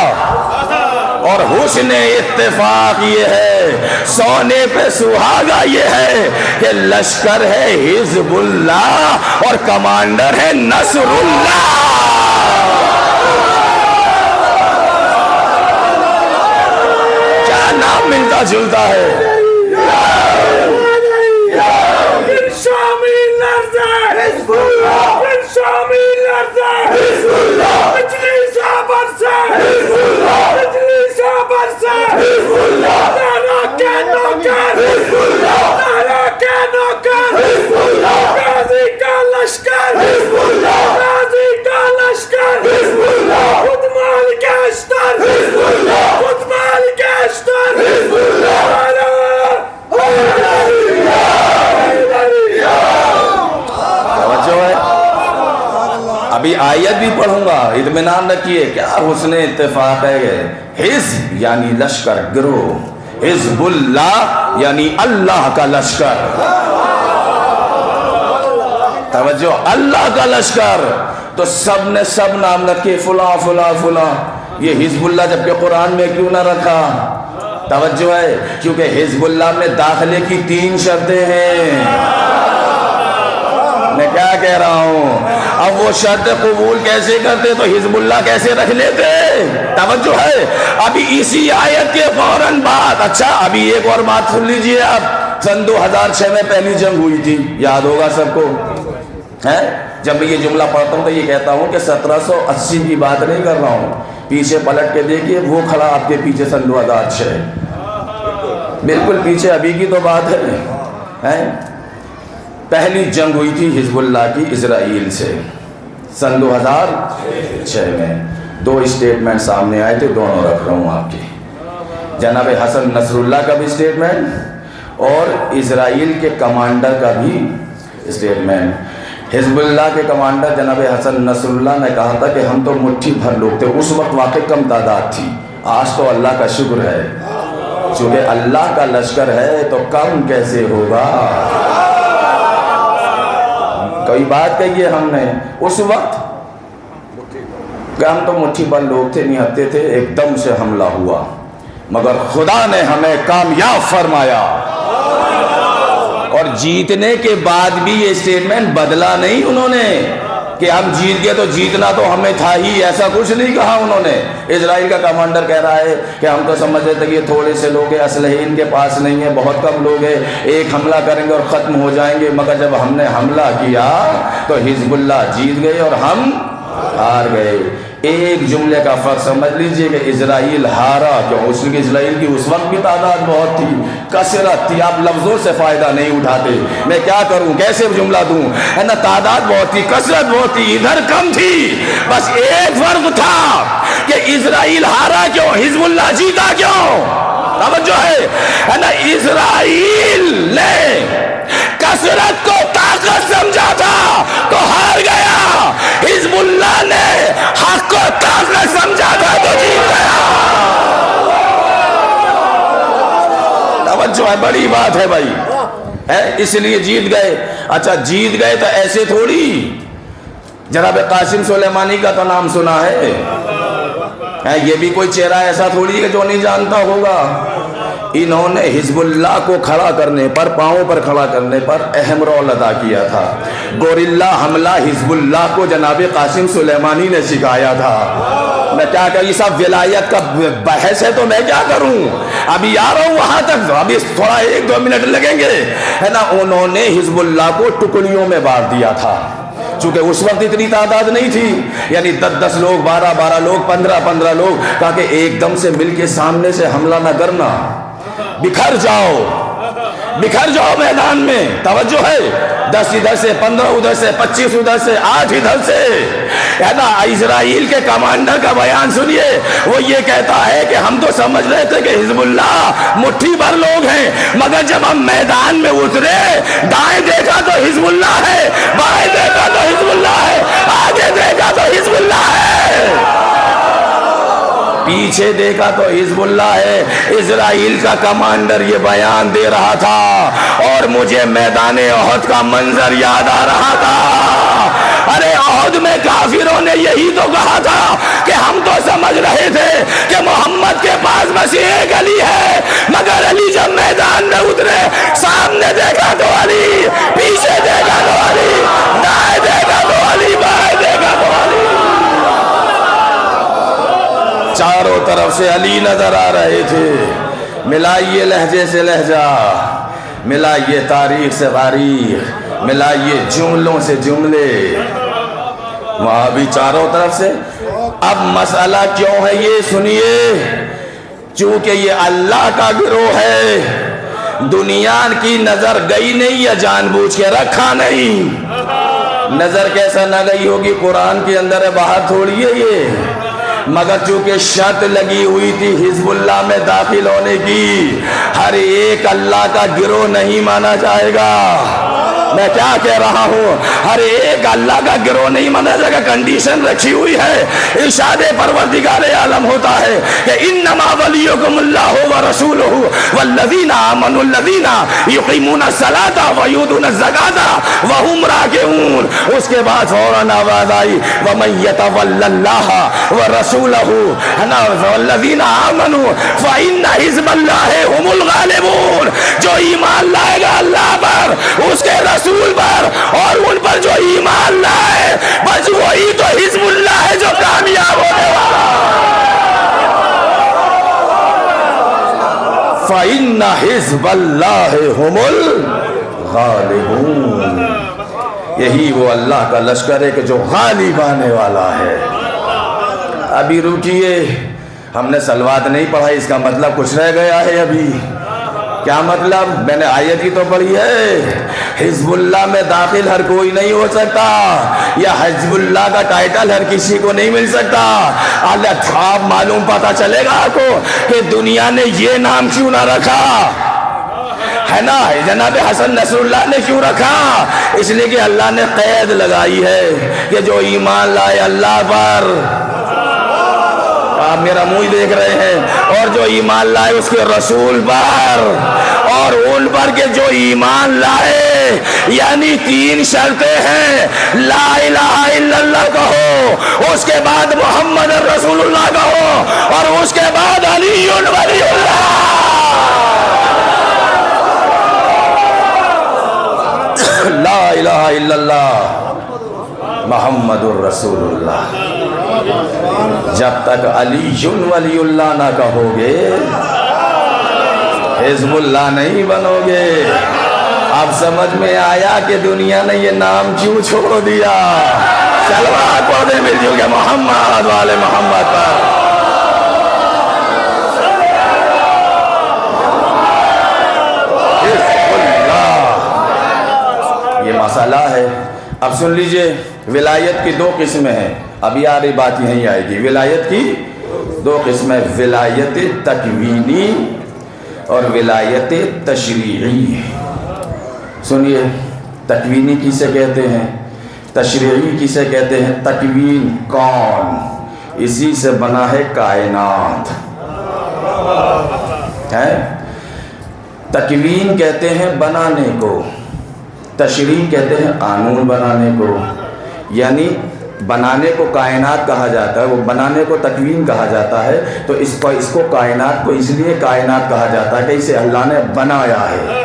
اور حسن اتفاق یہ ہے، سونے پہ سہاگا یہ ہے کہ لشکر ہے حزب اللہ اور کمانڈر ہے نصر اللہ۔ کیا نام ملتا جلتا ہے؟ ابھی آیت بھی پڑھوں گا، اطمینان رکھیے، کیا حسن اتفاق ہے یہ۔ حزب یعنی لشکر، گروہ، حزب اللہ یعنی اللہ کا لشکر، توجہ، اللہ کا لشکر۔ تو سب نے سب نام رکھے، فلاں فلاں فلاں، یہ حزب اللہ جبکہ قرآن میں کیوں نہ رکھا؟ توجہ ہے، کیونکہ حزب اللہ میں داخلے کی 3 شرطیں ہیں۔ میں کیا کہہ رہا ہوں، اب وہ شرط قبول کیسے کرتے تو حزب اللہ کیسے رکھ لیتے؟ توجہ ہے، ابھی اسی آیت کے فوراً بعد، اچھا ابھی ایک اور بات سن لیجئے آپ، سن 2006 میں پہلی جنگ ہوئی تھی، یاد ہوگا سب کو، ہے؟ جب میں یہ جملہ پڑھتا ہوں تو یہ کہتا ہوں کہ 1780 کی بات نہیں کر رہا ہوں، پیچھے پلٹ کے دیکھیے، وہ کھڑا آپ کے پیچھے سن 2006، بالکل پیچھے، ابھی کی تو بات ہے۔ پہلی جنگ ہوئی تھی حزب اللہ کی اسرائیل سے سن 2006 میں۔ 2 اسٹیٹمنٹ سامنے آئے تھے، دونوں رکھ رہا ہوں آپ کی، جناب حسن نصر اللہ کا بھی اسٹیٹمنٹ اور اسرائیل کے کمانڈر کا بھی اسٹیٹمنٹ۔ حزب اللہ کے کمانڈر جناب حسن نصر اللہ نے کہا تھا کہ ہم تو مٹھی بھر لوگ تھے، اس وقت واقعی کم تعداد تھی، آج تو اللہ کا شکر ہے، چونکہ اللہ کا لشکر ہے تو کم کیسے ہوگا؟ کوئی بات کہی ہے ہم نے، اس وقت کہ ہم تو مٹھی بھر لوگ تھے، نہتے تھے، ایک دم سے حملہ ہوا، مگر خدا نے ہمیں کامیاب فرمایا، اور جیتنے کے بعد بھی یہ اسٹیٹمنٹ بدلا نہیں انہوں نے کہ ہم جیت گئے تو جیتنا تو ہمیں تھا ہی، ایسا کچھ نہیں کہا انہوں نے۔ اسرائیل کا کمانڈر کہہ رہا ہے کہ ہم تو سمجھ رہے تھے کہ یہ تھوڑے سے لوگ ہیں، اسلحے ان کے پاس نہیں ہے، بہت کم لوگ ہیں، ایک حملہ کریں گے اور ختم ہو جائیں گے، مگر جب ہم نے حملہ کیا تو حزب اللہ جیت گئے اور ہم ہار گئے۔ ایک جملے کا فرق سمجھ لیجئے کہ اسرائیل ہارا کیوں، اس لیے اسرائیل کی اس وقت بھی تعداد بہت تھی، کثرت تھی، آپ لفظوں سے فائدہ نہیں اٹھاتے، میں کیا کروں، کیسے جملہ دوں، ہے نا، تعداد بہت تھی، کثرت بہت تھی، ادھر کم تھی، بس ایک فرق تھا کہ اسرائیل ہارا کیوں، حزب اللہ جیتا کیوں؟ توجہ ہے نا، اسرائیل نے کثرت کو طاقت سمجھا تھا تو ہار گیا، حزب اللہ نے حق کو طاقت سمجھا تھا تو جیت گیا۔ توجہ ہے، بڑی بات ہے بھائی، ہے اس لیے جیت گئے. اچھا جیت گئے تو ایسے تھوڑی. جناب قاسم سلیمانی کا تو نام سنا ہے. یہ بھی کوئی چہرہ ایسا تھوڑی کہ جو نہیں جانتا ہوگا. انہوں نے حزب اللہ کو کھڑا کرنے پر، پاؤں پر کھڑا کرنے پر اہم رول ادا کیا تھا. گوریلا حملہ حزب اللہ کو جناب قاسم سلیمانی نے سکھایا تھا. میں کیا کہ یہ سب ولایت کا بحث ہے تو میں کیا کروں. ابھی آ رہا ہوں وہاں تک، ابھی تھوڑا 1-2 منٹ لگیں گے، ہے نا. انہوں نے حزب اللہ کو ٹکڑیوں میں بانٹ دیا تھا. چونکہ اس وقت اتنی تعداد نہیں تھی، یعنی 10 لوگ، 12 لوگ، 15 لوگ، کہا کہ ایک دم سے مل کے سامنے سے حملہ نہ کرنا. بکھر جاؤ میدان میں. توجہ ہے. 10 ادھر سے، 15 ادھر سے، 25 ادھر سے، 8 ادھر سے، ہے نا. اسرائیل کے کمانڈر کا بیان سنیے. وہ یہ کہتا ہے کہ ہم تو سمجھ رہے تھے کہ حزب اللہ مٹھی بھر لوگ ہیں، مگر جب ہم میدان میں اترے، دائیں دیکھا تو حزب اللہ ہے، بائیں دیکھا تو حزب اللہ ہے، آگے دیکھا تو حزب اللہ ہے، پیچھے دیکھا تو حزب اللہ ہے. اسرائیل کا کمانڈر یہ بیان دے رہا تھا اور مجھے میدان احد کا منظر یاد آ رہا تھا. ارے احد میں کافروں نے یہی تو کہا تھا کہ ہم تو سمجھ رہے تھے کہ محمد کے پاس بس ایک علی ہے، مگر علی جب میدان میں اترے، سامنے دیکھا تو علی، پیچھے دیکھا تو علی، دائیں دیکھا تو علی، بائیں دیکھا تو علی. چاروں طرف سے علی نظر آ رہے تھے. ملائیے لہجے سے لہجہ، ملائیے تاریخ سے تاریخ، ملائیے جملوں سے جملے. وہاں بھی چاروں طرف سے. اب مسئلہ کیوں ہے یہ سنیے. چونکہ یہ اللہ کا گروہ ہے، دنیا کی نظر گئی نہیں یا جان بوجھ کے رکھا نہیں. نظر کیسا نہ گئی ہوگی، قرآن کے اندر ہے، باہر تھوڑی ہے یہ. مگر چونکہ شرط لگی ہوئی تھی حزب اللہ میں داخل ہونے کی، ہر ایک اللہ کا گروہ نہیں مانا جائے گا. میں کیا کہہ رہا ہوں، ہر ایک اللہ کا گروہ نہیں مانا جائے گا. کنڈیشن رکھی ہوئی ہے. ارشاد پروردگار عالم ہوتا ہے کہ انما ولیکم اللہ ورسولہ والذین آمنوا الذین یقیمون الصلاۃ ویؤتون الزکاۃ وہم راکعون. اس کے بعد فوراً آواز آئی ومن یتول اللہ ورسولہ والذین آمنوا فإن حزب اللہ هم الغالبون. جو ایمان لائے گا اللہ پر، اس کے رسول پر، اور ان پر جو ایمان لائے، بس وہی تو حزب اللہ ہے جو کامیاب ہونے والا. فَإِنَّ حِزْبَ اللَّهِ هُمُ الْغَالِبُونَ. یہی وہ اللہ کا لشکر ہے کہ جو غالب آنے والا ہے. ابھی رکیے، ہم نے صلوات نہیں پڑھائی، اس کا مطلب کچھ رہ گیا ہے ابھی. کیا مطلب؟ میں نے آیت ہی تو پڑھی ہے. حزب اللہ میں داخل ہر کوئی نہیں ہو سکتا، یا حزب اللہ کا ٹائٹل ہر کسی کو نہیں مل سکتا. آپ معلوم پتا چلے گا آپ کو کہ دنیا نے یہ نام کیوں نہ رکھا ہے نا. جناب حسن نصر اللہ نے کیوں رکھا؟ اس لیے کہ اللہ نے قید لگائی ہے کہ جو ایمان لائے اللہ پر، آپ میرا منہ دیکھ رہے ہیں، اور جو ایمان لائے اس کے رسول پر، اور ان پر کے جو ایمان لائے، یعنی 3 شرطیں ہیں. لا الہ الا اللہ کہو، اس کے بعد محمد رسول اللہ کہو، اور اس کے بعد علی ولی اللہ. لا الہ الا اللہ محمد الرسول اللہ. جب تک علی ولی اللہ نہ کہو گے، حزب اللہ نہیں بنو گے. اب سمجھ میں آیا کہ دنیا نے یہ نام کیوں چھوڑ دیا. چلو آپ پودے مل جاؤ گے محمد والے محمد پر. یہ مسئلہ ہے. اب سن لیجئے، ولایت کی 2 قسمیں ہیں. ابھی آ رہی بات یہیں آئے گی. ولایت کی 2 قسمیں، ولایت تکوینی اور ولایت تشریعی. سنیے، تکوینی کسے کہتے ہیں، تشریعی کسے کہتے ہیں. تکوین کون، اسی سے بنا ہے کائنات ہے. تکوین کہتے ہیں بنانے کو، تشریع کہتے ہیں قانون بنانے کو، یعنی بنانے کو کائنات کہا جاتا ہے، وہ بنانے کو تکوین کہا جاتا ہے۔ تو اس کو کائنات کو اس لیے کائنات کہا جاتا ہے کہ اسے اللہ نے بنایا ہے۔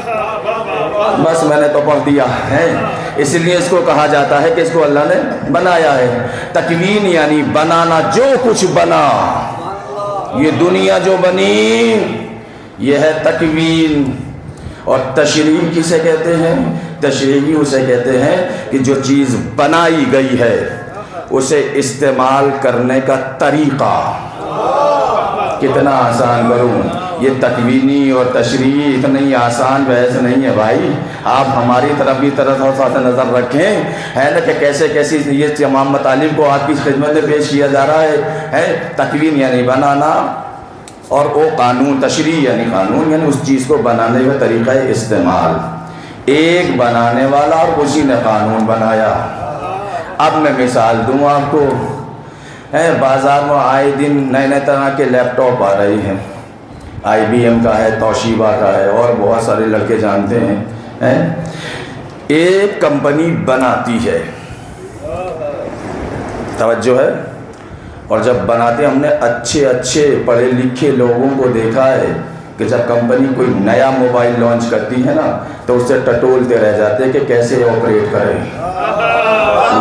بس میں نے تو پڑھ دیا ہے، اس لیے اس کو کہا جاتا ہے کہ اس کو اللہ نے بنایا ہے۔ تکوین یعنی بنانا، جو کچھ بنا، یہ دنیا جو بنی یہ ہے تکوین۔ اور تشریع کسے کہتے ہیں؟ تشریعی اسے کہتے ہیں کہ جو چیز بنائی گئی ہے اسے استعمال کرنے کا طریقہ۔ کتنا آسان کروں، یہ تکوینی اور تشریعی اتنی آسان بحث نہیں ہے بھائی۔ آپ ہماری طرف بھی طرف نظر رکھیں، ہے نا، کہ کیسے کیسی یہ تمام مطالب کو آپ کی خدمت میں پیش کیا جا رہا ہے۔ تکوین یعنی بنانا، اور وہ قانون، تشریع یعنی قانون، یعنی اس چیز کو بنانے کا طریقہ استعمال۔ ایک بنانے والا اور اسی نے قانون بنایا۔ اب میں مثال دوں آپ کو، بازار میں آئے دن نئے نئے طرح کے لیپ ٹاپ آ رہے ہیں، IBM کا ہے، توشیبا کا ہے، اور بہت سارے لڑکے جانتے ہیں۔ ایک کمپنی بناتی ہے، توجہ ہے، اور جب بناتے ہم نے اچھے پڑھے لکھے لوگوں کو دیکھا ہے کہ جب کمپنی کوئی نیا موبائل لانچ کرتی ہے نا تو اس سے ٹٹولتے رہ جاتے کہ کیسے آپریٹ کریں۔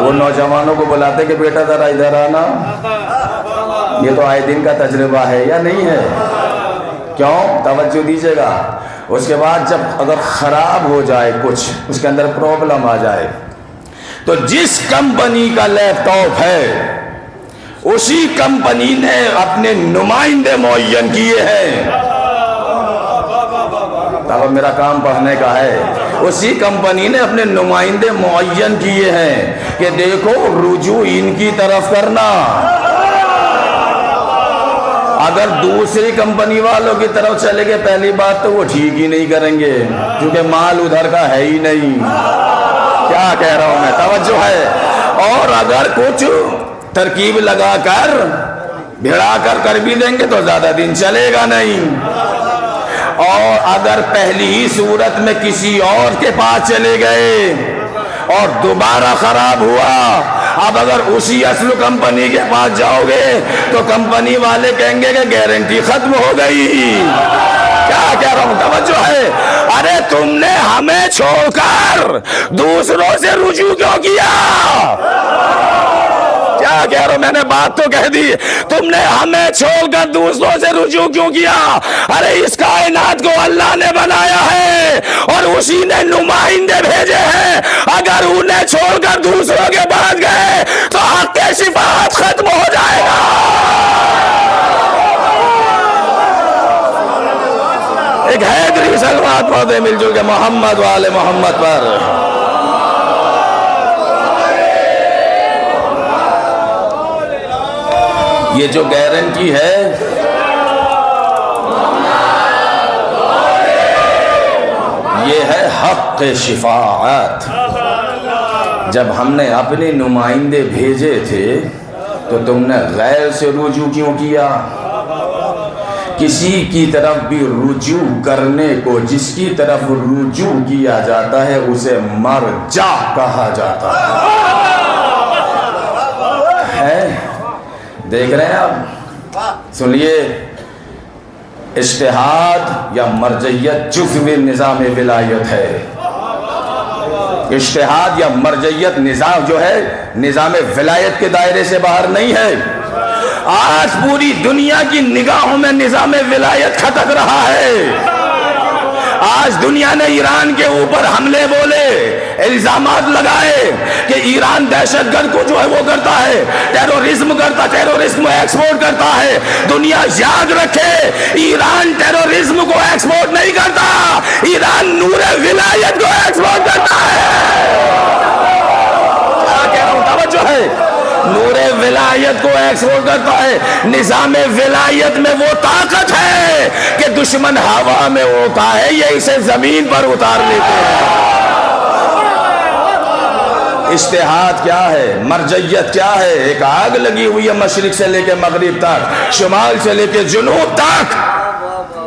وہ نوجوانوں کو بلاتے کہ بیٹا ذرا ادھر آنا، یہ تو آئے دن کا تجربہ ہے یا نہیں ہے؟ کیوں؟ توجہ دیجیے گا۔ اس کے بعد جب اگر خراب ہو جائے کچھ، اس کے اندر پرابلم آ جائے، تو جس کمپنی کا لیپ ٹاپ ہے اسی کمپنی نے اپنے نمائندے معین کیے ہیں۔ اب میرا کام پڑھنے کا ہے۔ اسی کمپنی نے اپنے نمائندے معین کیے ہیں کہ دیکھو رجوع ان کی طرف کرنا۔ اگر دوسری کمپنی والوں کی طرف چلے گئے، پہلی بات تو وہ ٹھیک ہی نہیں کریں گے کیونکہ مال ادھر کا ہے ہی نہیں۔ کیا کہہ رہا ہوں میں؟ توجہ ہے۔ اور اگر کچھ ترکیب لگا کر بھیڑا کر بھی دیں گے تو زیادہ دن چلے گا نہیں۔ اور اگر پہلی ہی صورت میں کسی اور کے پاس چلے گئے اور دوبارہ خراب ہوا، اب اگر اسی اصل کمپنی کے پاس جاؤ گے تو کمپنی والے کہیں گے کہ گارنٹی ختم ہو گئی۔ کیا کہہ رہا ہوں؟ توجہ ہے۔ ارے تم نے ہمیں چھوڑ کر دوسروں سے رجوع کیوں کیا؟ کیا کہہ رہا ہوں؟ میں نے بات تو کہہ دی، تم نے ہمیں چھوڑ کر دوسروں سے رجوع کیوں کیا؟ ارے اس کائنات کو اللہ نے بنایا ہے اور اسی نے نمائندے بھیجے ہیں۔ اگر انہیں چھوڑ کر دوسروں کے پاس گئے تو حق کی شفاعت ختم ہو جائے گا۔ ایک حیدری سلوات پڑھتے مل جل کے محمد والے محمد پر۔ یہ جو گارنٹی ہے یہ ہے حق شفاعت۔ جب ہم نے اپنے نمائندے بھیجے تھے تو تم نے غیر سے رجوع کیوں کیا؟ کسی کی طرف بھی رجوع کرنے کو، جس کی طرف رجوع کیا جاتا ہے اسے مرجع کہا جاتا ہے۔ دیکھ رہے ہیں آپ؟ سنیے، اجتہاد یا مرجعیت جزو نظام ولایت ہے۔ اجتہاد یا مرجعیت نظام جو ہے نظام ولایت کے دائرے سے باہر نہیں ہے۔ آج پوری دنیا کی نگاہوں میں نظام ولایت کھٹک رہا ہے۔ آج دنیا نے ایران کے اوپر حملے بولے، الزامات لگائے کہ ایران دہشت گرد کو جو ہے وہ کرتا ہے، ٹیرورزم کرتا، ٹیرورزم ایکسپورٹ کرتا ہے۔ دنیا یاد رکھے، ایران ٹیرورزم کو ایکسپورٹ نہیں کرتا، ایران نور ولایت کو ایکسپورٹ کرتا ہے۔ کیا کہہ رہا ہوں؟ توجہ ہے۔ نور ولایت کو ایکسپورٹ کرتا ہے۔ نظام ولایت میں وہ طاقت ہے کہ دشمن ہوا میں ہوتا ہے، یہ اسے زمین پر اتار لیتے ہیں۔ اجتہاد کیا ہے؟ مرجعیت کیا ہے؟ ایک آگ لگی ہوئی ہے مشرق سے لے کے مغرب تک، شمال سے لے کے جنوب تک۔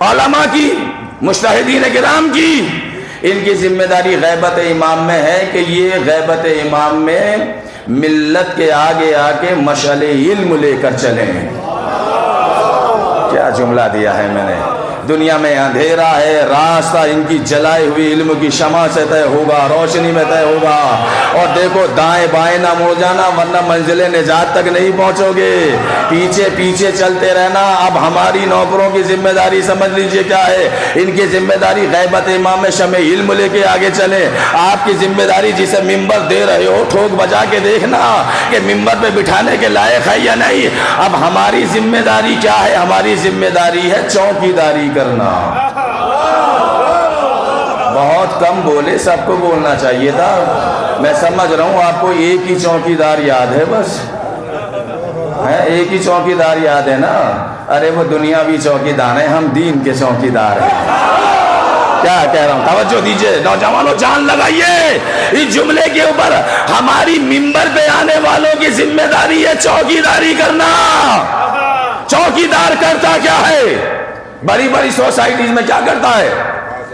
علماء کی، مجتہدین کرام کی، ان کی ذمہ داری غیبت امام میں ہے کہ یہ غیبت امام میں ملت کے آگے آ کے مشعل علم لے کر چلیں۔ کیا جملہ دیا ہے میں نے! دنیا میں اندھیرا ہے، راستہ ان کی جلائی ہوئی علم کی شمع سے طے ہوگا، روشنی میں طے ہوگا۔ اور دیکھو دائیں بائیں نہ مڑ جانا ورنہ منزل نجات تک نہیں پہنچو گے، پیچھے پیچھے چلتے رہنا۔ اب ہماری نوکروں کی ذمہ داری سمجھ لیجئے کیا ہے، ان کی ذمہ داری غیبت امام میں شمع علم لے کے آگے چلیں۔ آپ کی ذمہ داری جسے ممبر دے رہے ہو ٹھوک بجا کے دیکھنا کہ ممبر پہ بٹھانے کے لائق ہے یا نہیں۔ اب ہماری ذمہ داری کیا ہے؟ ہماری ذمہ داری ہے چوکیداری کرنا۔ بہت کم بولے، سب کو بولنا چاہیے تھا۔ میں سمجھ رہا ہوں آپ کو ایک ہی چوکیدار یاد ہے، بس ایک ہی چوکیدار یاد ہے نا۔ ارے وہ دنیاوی چوکیدار ہیں، ہم دین کے چوکیدار ہیں۔ کیا کہہ رہا ہوں، توجہ دیجئے نوجوانوں، جان لگائیے اس جملے کے اوپر۔ ہماری ممبر پہ آنے والوں کی ذمہ داری ہے چوکیداری کرنا۔ چوکیدار کرتا کیا ہے؟ بڑی بڑی سوسائٹیز میں کیا کرتا ہے؟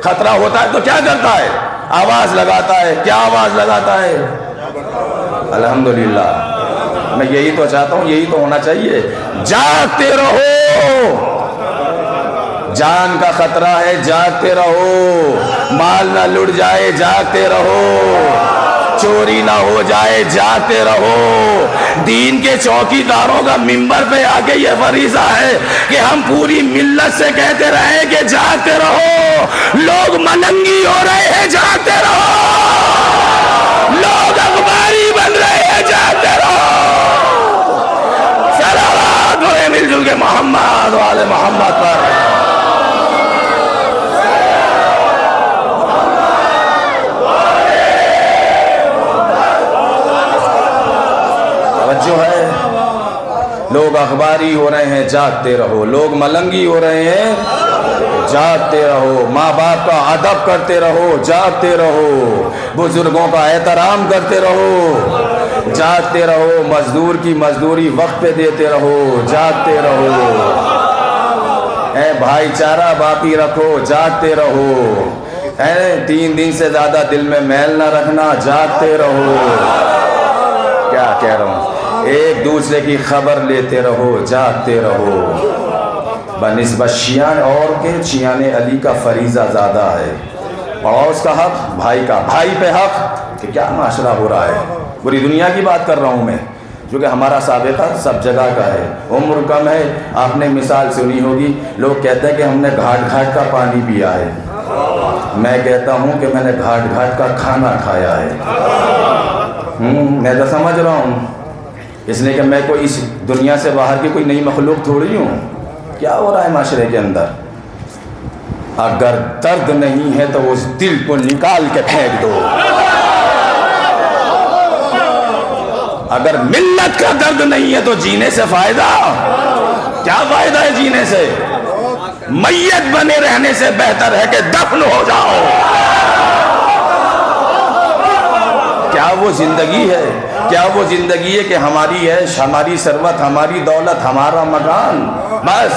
خطرہ ہوتا ہے تو کیا کرتا ہے؟ آواز لگاتا ہے۔ کیا آواز لگاتا ہے؟ الحمدللہ، میں یہی تو چاہتا ہوں، یہی تو ہونا چاہیے۔ جاگتے رہو، جان کا خطرہ ہے، جاگتے رہو۔ مال نہ لٹ جائے، جاگتے رہو۔ چوری نہ ہو جائے، جاگتے رہو۔ دین کے چوکیداروں کا ممبر پہ آ کے یہ فریضہ ہے کہ ہم پوری ملت سے کہتے رہیں کہ جاگتے رہو۔ لوگ ملنگی ہو رہے ہیں، جاگتے رہو۔ لوگ اخباری بن رہے ہیں، جاگتے رہو۔ صلوات پڑھیں مل جل کے محمد و آل محمد پر۔ جو ہے لوگ اخباری ہو رہے ہیں، جاگتے رہو۔ لوگ ملنگی ہو رہے ہیں، جاگتے رہو۔ ماں باپ کا ادب کرتے رہو، جاگتے رہو۔ بزرگوں کا احترام کرتے رہو، جاگتے رہو۔ مزدور کی مزدوری وقت پہ دیتے رہو، جاگتے رہو۔ اے بھائی چارہ باقی رکھو، جاگتے رہو۔ 3 دن سے زیادہ دل میں میل نہ رکھنا، جاگتے رہو۔ کیا کہہ رہا ہوں، ایک دوسرے کی خبر لیتے رہو، جاگتے رہو۔ بنسبت شیعہ اور کے شیعان علی کا فریضہ زیادہ ہے۔ پڑوس کا حق، بھائی کا بھائی پہ حق، کہ کیا معاشرہ ہو رہا ہے۔ پوری دنیا کی بات کر رہا ہوں میں، کیونکہ ہمارا سابقہ سب جگہ کا ہے۔ عمر کم ہے، آپ نے مثال سنی ہوگی، لوگ کہتے ہیں کہ ہم نے گھاٹ گھاٹ کا پانی پیا ہے۔ میں کہتا ہوں کہ میں نے گھاٹ گھاٹ کا کھانا کھایا ہے۔ میں تو سمجھ رہا ہوں، اس لیے کہ میں کوئی اس دنیا سے باہر کی کوئی نئی مخلوق تھوڑی ہوں۔ کیا ہو رہا ہے معاشرے کے اندر؟ اگر درد نہیں ہے تو اس دل کو نکال کے پھینک دو۔ اگر ملت کا درد نہیں ہے تو جینے سے فائدہ کیا؟ فائدہ ہے جینے سے؟ میت بنے رہنے سے بہتر ہے کہ دفن ہو جاؤ۔ کیا وہ زندگی ہے؟ کیا وہ زندگی ہے کہ ہماری عیش، ہماری ثروت، ہماری دولت، ہمارا مکان، بس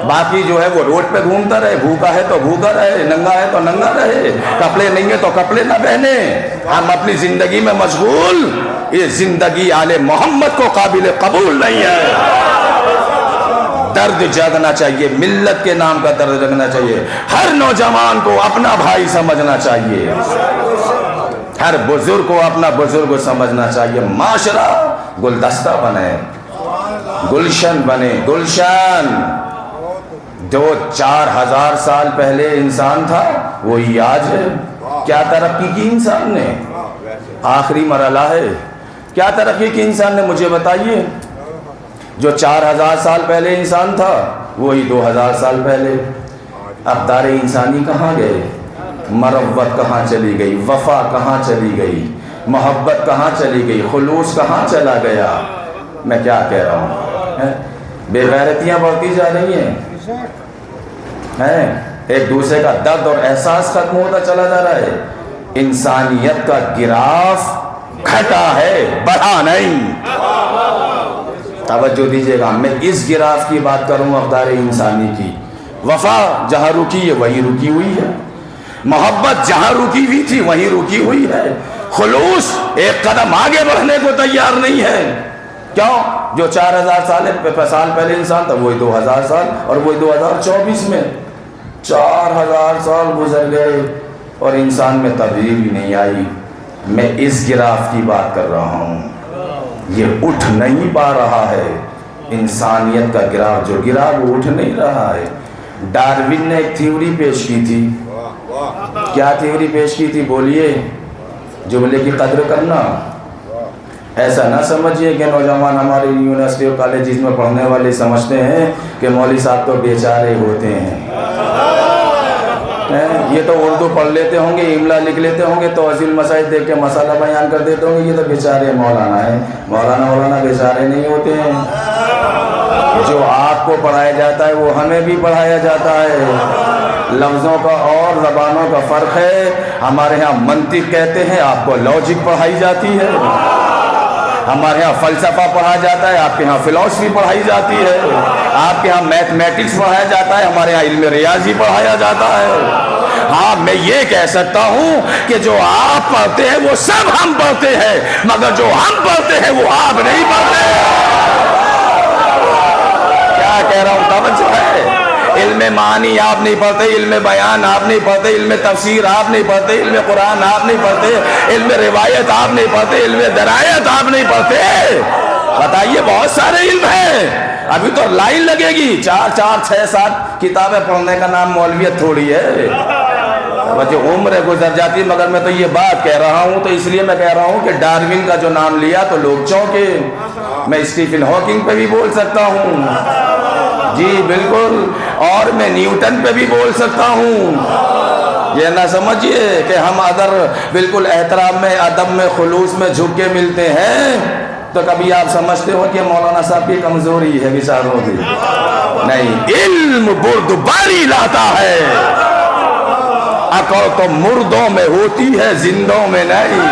باقی جو ہے وہ روڈ پہ گھومتا رہے، بھوکا ہے تو بھوکا رہے، ننگا ہے تو ننگا رہے، کپڑے نہیں ہے تو کپڑے نہ پہنے، ہم اپنی زندگی میں مشغول؟ یہ زندگی آل محمد کو قابل قبول نہیں ہے۔ درد جاگنا چاہیے، ملت کے نام کا درد جاگنا چاہیے۔ ہر نوجوان کو اپنا بھائی سمجھنا چاہیے، ہر بزرگ کو اپنا بزرگ سمجھنا چاہیے۔ معاشرہ گلدستہ بنے، گلشن بنے، گلشن۔ جو 4000 سال پہلے انسان تھا وہی آج ہے۔ کیا ترقی کی انسان نے؟ آخری مرحلہ ہے۔ کیا ترقی کی انسان نے؟ مجھے بتائیے۔ جو 4000 سال پہلے انسان تھا وہی 2000 سال پہلے۔ اب دار انسانی کہاں گئے؟ مروت کہاں چلی گئی؟ وفا کہاں چلی گئی؟ محبت کہاں چلی گئی؟ خلوص کہاں چلا گیا؟ میں کیا کہہ رہا ہوں؟ بے غیرتیاں بڑھتی جا رہی ہیں، ایک دوسرے کا درد اور احساس ختم ہوتا چلا جا رہا ہے۔ انسانیت کا گراف گھٹا ہے، بڑھا نہیں۔ توجہ دیجیے گا، میں اس گراف کی بات کروں، اقدار انسانی کی۔ وفا جہاں رکی ہے وہیں رکی ہوئی ہے، محبت جہاں رکی ہوئی تھی وہیں رکی ہوئی ہے، خلوص ایک قدم آگے بڑھنے کو تیار نہیں ہے۔ کیوں؟ جو 4000 سال پہلے انسان تھا وہی 2000 سال، اور وہی 2024 میں 4000 سال گزر گئے اور انسان میں تبدیلی بھی نہیں آئی۔ میں اس گراف کی بات کر رہا ہوں، یہ اٹھ نہیں پا رہا ہے، انسانیت کا گراف جو گرا وہ اٹھ نہیں رہا ہے۔ ڈارون نے ایک تھیوری پیش کی تھی، کیا تھیوری پیش کی تھی بولیے؟ جملے کی قدر کرنا۔ ایسا نہ سمجھیے کہ نوجوان ہمارے یونیورسٹی اور کالجز میں پڑھنے والے سمجھتے ہیں کہ مولوی صاحب تو بیچارے ہوتے ہیں، یہ تو اردو پڑھ لیتے ہوں گے، املا لکھ لیتے ہوں گے، توضیح المسائل دیکھ کے مسئلہ بیان کر دیتے ہوں گے، یہ تو بیچارے مولانا ہیں۔ مولانا بیچارے نہیں ہوتے ہیں، جو آپ کو پڑھایا جاتا ہے وہ ہمیں بھی پڑھایا جاتا ہے۔ لفظوں کا اور زبانوں کا فرق ہے، ہمارے ہاں منطق کہتے ہیں، آپ کو لاجک پڑھائی جاتی ہے، ہمارے ہاں فلسفہ پڑھا جاتا ہے، آپ کے ہاں فلسفی پڑھائی جاتی ہے، آپ کے ہاں میتھمیٹکس پڑھایا جاتا ہے، ہمارے ہاں علم ریاضی پڑھایا جاتا ہے۔ ہاں میں یہ کہہ سکتا ہوں کہ جو آپ پڑھتے ہیں وہ سب ہم پڑھتے ہیں، مگر جو ہم پڑھتے ہیں وہ آپ نہیں پڑھتے۔ کیا کہہ رہا ہوں توجہ ہے؟ علم معانی آپ نہیں پڑھتے، علم بیان آپ نہیں پڑھتے، علم تفسیر آپ نہیں پڑھتے، علم قرآن آپ نہیں پڑھتے، علم روایت آپ نہیں پڑھتے، علم درایت آپ نہیں پڑھتے۔ بتائیے بہت سارے علم ہیں، ابھی تو لائن لگے گی، 4 6 7 کتابیں پڑھنے کا نام مولویت تھوڑی ہے، بچے عمر گزر جاتی ہے۔ مگر میں تو یہ بات کہہ رہا ہوں تو اس لیے میں کہہ رہا ہوں کہ ڈارون کا جو نام لیا تو لوگ چونکے، میں اسٹیفن ہاکنگ پہ بھی بول سکتا ہوں، جی بالکل، اور میں نیوٹن پہ بھی بول سکتا ہوں۔ یہ نہ سمجھیے کہ ہم اگر بالکل احترام میں، ادب میں، خلوص میں جھک کے ملتے ہیں تو کبھی آپ سمجھتے ہو کہ مولانا صاحب کی کمزوری ہے بیچاروں کی؟ نہیں، علم بردباری لاتا ہے، عقل تو مردوں میں ہوتی ہے زندوں میں نہیں۔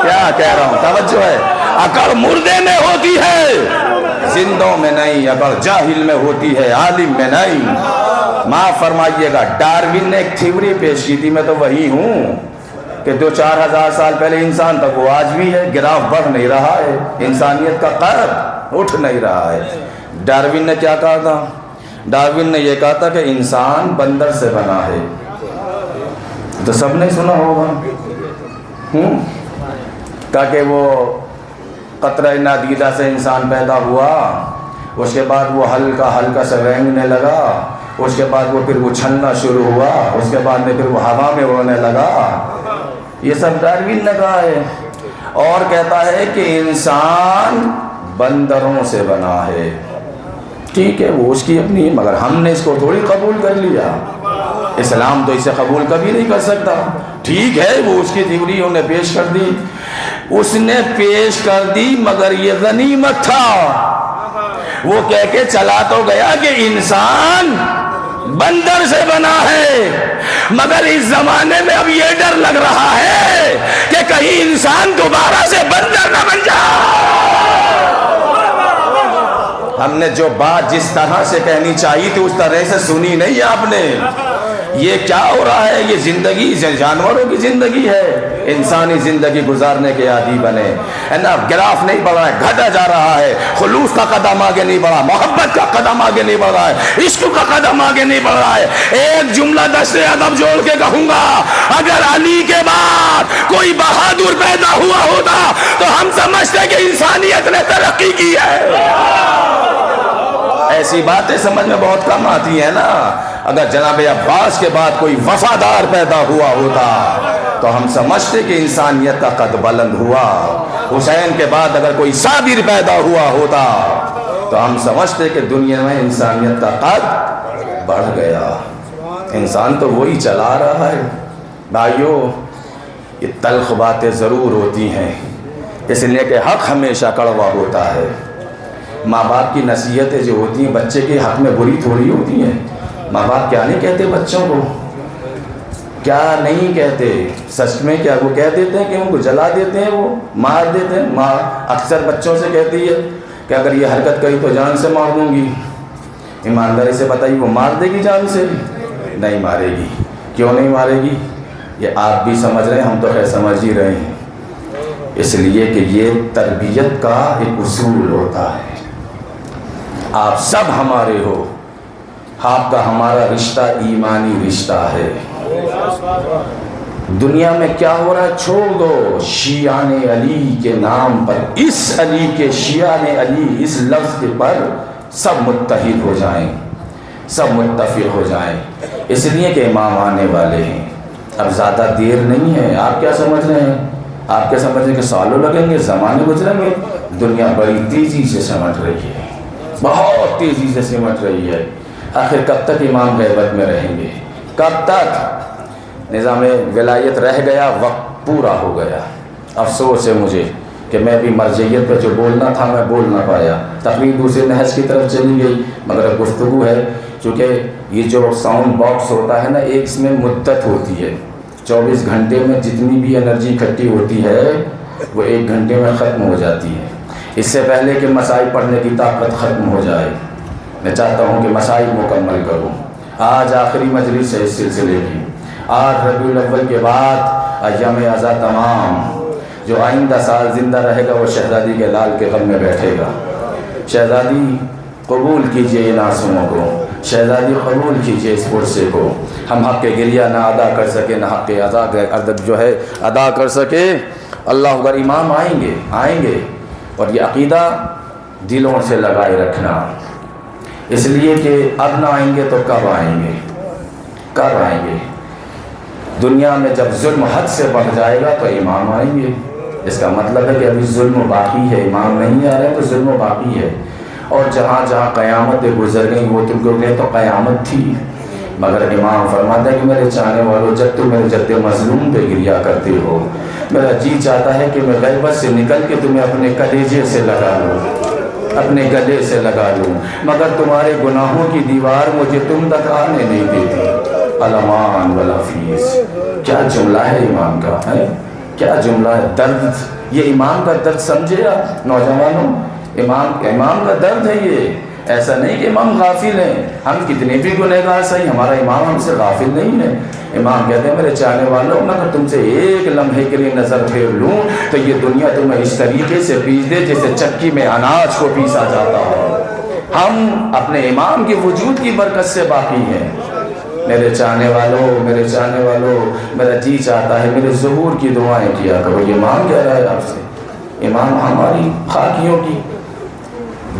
کیا کہہ رہا ہوں توجہ ہے؟ عقل مردے میں ہوتی ہے زندوں میں نہیں، عقل جاہل میں ہوتی ہے عالم میں نہیں۔ معاف فرمائیے گا، ڈارون نے ایک تھیوری پیش کی تھی، میں تو وہی ہوں کہ جو 4000 سال پہلے انسان تھا وہ آج بھی ہے، گراف بڑھ نہیں رہا ہے، انسانیت کا قد اٹھ نہیں رہا ہے۔ ڈارون نے کیا کہا تھا؟ ڈارون نے یہ کہا تھا کہ انسان بندر سے بنا ہے، تو سب نے سنا ہوگا، تاکہ وہ قطرہ نادیدہ سے انسان پیدا ہوا، اس کے بعد وہ ہلکا ہلکا سے رینگنے لگا، اس کے بعد وہ پھر اچھلنا شروع ہوا، اس کے بعد میں پھر وہ ہوا میں اڑنے لگا۔ یہ سب ڈارون نے کہا ہے، اور کہتا ہے کہ انسان بندروں سے بنا ہے۔ ٹھیک ہے، وہ اس کی اپنی، مگر ہم نے اس کو تھوڑی قبول کر لیا، اسلام تو اسے قبول کبھی نہیں کر سکتا۔ ٹھیک ہے، وہ اس کی تھیوری انہوں نے پیش کر دی، اس نے پیش کر دی، مگر یہ غنیمت تھا، وہ کہہ کے چلا تو گیا کہ انسان بندر سے بنا ہے، مگر اس زمانے میں اب یہ ڈر لگ رہا ہے کہ کہیں انسان دوبارہ سے بندر نہ بن جائے۔ ہم نے جو بات جس طرح سے کہنی چاہیے تھی اس طرح سے سنی نہیں آپ نے۔ یہ کیا ہو رہا ہے؟ یہ زندگی جانوروں کی زندگی ہے، انسانی زندگی گزارنے کے عادی بنے، گراف نہیں بڑھ رہا ہے، گھٹا جا رہا ہے، خلوص کا قدم آگے نہیں بڑھا، محبت کا قدم آگے نہیں بڑھ رہا ہے، عشق کا قدم آگے نہیں بڑھ رہا ہے۔ ایک جملہ دست ادب جوڑ کے کہوں گا، اگر علی کے بعد کوئی بہادر پیدا ہوا ہوتا تو ہم سمجھتے کہ انسانیت نے ترقی کی ہے۔ ایسی باتیں سمجھ میں بہت کم آتی ہیں نا۔ اگر جناب عباس کے بعد کوئی وفادار پیدا ہوا ہوتا تو ہم سمجھتے کہ انسانیت کا قد بلند ہوا۔ حسین کے بعد اگر کوئی صابر پیدا ہوا ہوتا تو ہم سمجھتے کہ دنیا میں انسانیت کا قد بڑھ گیا۔ انسان تو وہی چلا رہا ہے۔ بھائیو، یہ تلخ باتیں ضرور ہوتی ہیں، اس لیے کہ حق ہمیشہ کڑوا ہوتا ہے۔ ماں باپ کی نصیحتیں جو ہوتی ہیں بچے کے حق میں بری تھوڑی ہوتی ہیں۔ ماں باپ کیا نہیں کہتے بچوں کو، کیا نہیں کہتے، سچ میں کیا وہ کہہ دیتے ہیں کہ ان کو جلا دیتے ہیں، وہ مار دیتے ہیں۔ ماں اکثر بچوں سے کہتی ہے کہ اگر یہ حرکت کری تو جان سے مار دوں گی، ایمانداری سے بتائیے وہ مار دے گی جان سے؟ نہیں مارے گی۔ کیوں نہیں مارے گی؟ یہ آپ بھی سمجھ رہے ہیں، ہم تو خیر سمجھ ہی رہے ہیں، اس لیے کہ یہ تربیت کا ایک اصول ہوتا ہے۔ آپ سب ہمارے ہو، آپ کا ہمارا رشتہ ایمانی رشتہ ہے۔ دنیا میں کیا ہو رہا ہے چھوڑ دو، شیعان علی کے نام پر، اس علی کے، شیعان علی اس لفظ کے پر سب متحد ہو جائیں، سب متفق ہو جائیں، اس لیے کہ امام آنے والے ہیں، اب زیادہ دیر نہیں ہے۔ آپ کیا سمجھ رہے ہیں؟ آپ کیا سمجھ رہے ہیں کہ سالوں لگیں گے، زمانے گزریں گے؟ دنیا بڑی تیزی سے سمٹ رہی ہے، بہت تیزی سے سمٹ رہی ہے۔ آخر کب تک امام غیبت میں رہیں گے؟ کب تک؟ نظام ولایت رہ گیا، وقت پورا ہو گیا۔ افسوس ہے مجھے کہ میں بھی مرجعیت پہ جو بولنا تھا میں بول نہ پایا، تقریر دوسرے نہج کی طرف چلی گئی، مگر اب گفتگو ہے، چونکہ یہ جو ساؤنڈ باکس ہوتا ہے نا، ایک اس میں مدت ہوتی ہے، 24 گھنٹے میں جتنی بھی انرجی اکٹھی ہوتی ہے وہ 1 گھنٹے میں ختم ہو جاتی ہے۔ اس سے پہلے کہ مسائل پڑھنے کی طاقت ختم ہو جائے، میں چاہتا ہوں کہ مسائل مکمل کروں۔ آج آخری مجلس ہے اس سلسلے کی، آج ربیع الاول کے بعد ایام عزا تمام، جو آئندہ سال زندہ رہے گا وہ شہزادی کے لال کے غم میں بیٹھے گا۔ شہزادی قبول کیجئے ان آنسوؤں کو، شہزادی قبول کیجئے اس پرسے کو، ہم حق کے گریہ نہ ادا کر سکے، نہ حق کے ادب جو ہے ادا کر سکے۔ اللہ اکبر، امام آئیں گے، اور یہ عقیدہ دلوں سے لگائے رکھنا، اس لیے کہ اب نہ آئیں گے تو کب آئیں گے؟ کب آئیں گے؟ دنیا میں جب ظلم حد سے بڑھ جائے گا تو امام آئیں گے، اس کا مطلب ہے کہ ابھی ظلم باقی ہے، امام نہیں آ رہے تو ظلم باقی ہے۔ اور جہاں جہاں قیامتیں گزر گئیں وہ تم کو لے تو قیامت تھی، مگر امام فرماتا ہے کہ میرے چاہنے والوں، جب تم میرے جد مظلوم پہ گریہ کرتے ہو، میرا جی چاہتا ہے کہ میں غیبت سے نکل کے تمہیں اپنے کلیجے سے لگا لوں، اپنے گلے سے لگا لوں، مگر تمہارے گناہوں کی دیوار مجھے تم تک آنے نہیں دیتی۔ الامان والحفیظ، کیا جملہ ہے امام کا، ہے کیا جملہ ہے، درد، یہ امام کا درد سمجھے آپ نوجوانوں، امام کا درد ہے یہ، ایسا نہیں کہ امام غافل ہیں، ہم کتنے بھی گنہگار صحیح، ہمارا امام ہم سے غافل نہیں ہے۔ امام کہتے ہیں میرے چاہنے والوں، میں اگر تم سے ایک لمحے کے لیے نظر پھیر لوں تو یہ دنیا تمہیں اس طریقے سے پیس دے جیسے چکی میں اناج کو پیسا جاتا ہو۔ ہم اپنے امام کے وجود کی برکت سے باقی ہیں۔ میرے چاہنے والوں، میرا جی چاہتا ہے میرے ظہور کی دعائیں کیا کرو۔ یہ امام کہہ رہا ہے آپ سے، امام ہماری خاکیوں کی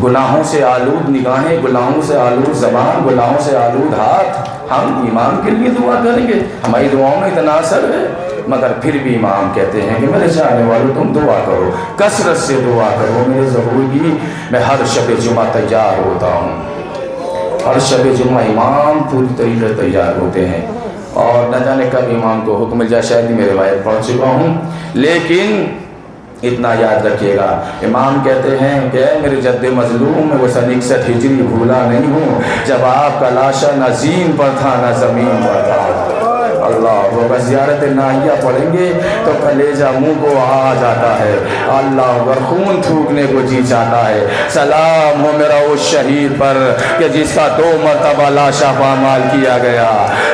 گناہوں سے آلود نگاہیں، گناہوں سے آلود زبان، گناہوں سے آلود ہاتھ، ہم امام کے لیے دعا کریں گے؟ ہماری دعاؤں میں اتنا اثر ہے، مگر پھر بھی امام کہتے ہیں کہ میرے چاہنے والوں تم دعا کرو، کثرت سے دعا کرو میرے ظہور کی، میں ہر شب جمعہ تیار ہوتا ہوں۔ ہر شب جمعہ امام پوری طریقے تیار ہوتے ہیں، اور نہ جانے کب امام کو حکم مل جائے، شاید ہی میں روایت پڑھ چکا ہوں، لیکن اتنا یاد رکھیے گا، امام کہتے ہیں کہ اے میرے جد مظلوم، میں وہ سن 61 ہجری بھولا نہیں ہوں جب آپ کا لاشا نہ زین پر تھا نہ زمین پر تھا۔ اللہ وہ بس زیارت ناحیہ پڑھیں گے تو کلیجہ منہ کو آ جاتا ہے، اللہ اگر خون تھوکنے کو جی چاہتا ہے۔ سلام ہو میرا اس شہید پر کہ جس کا 2 مرتبہ لاشا پامال کیا گیا،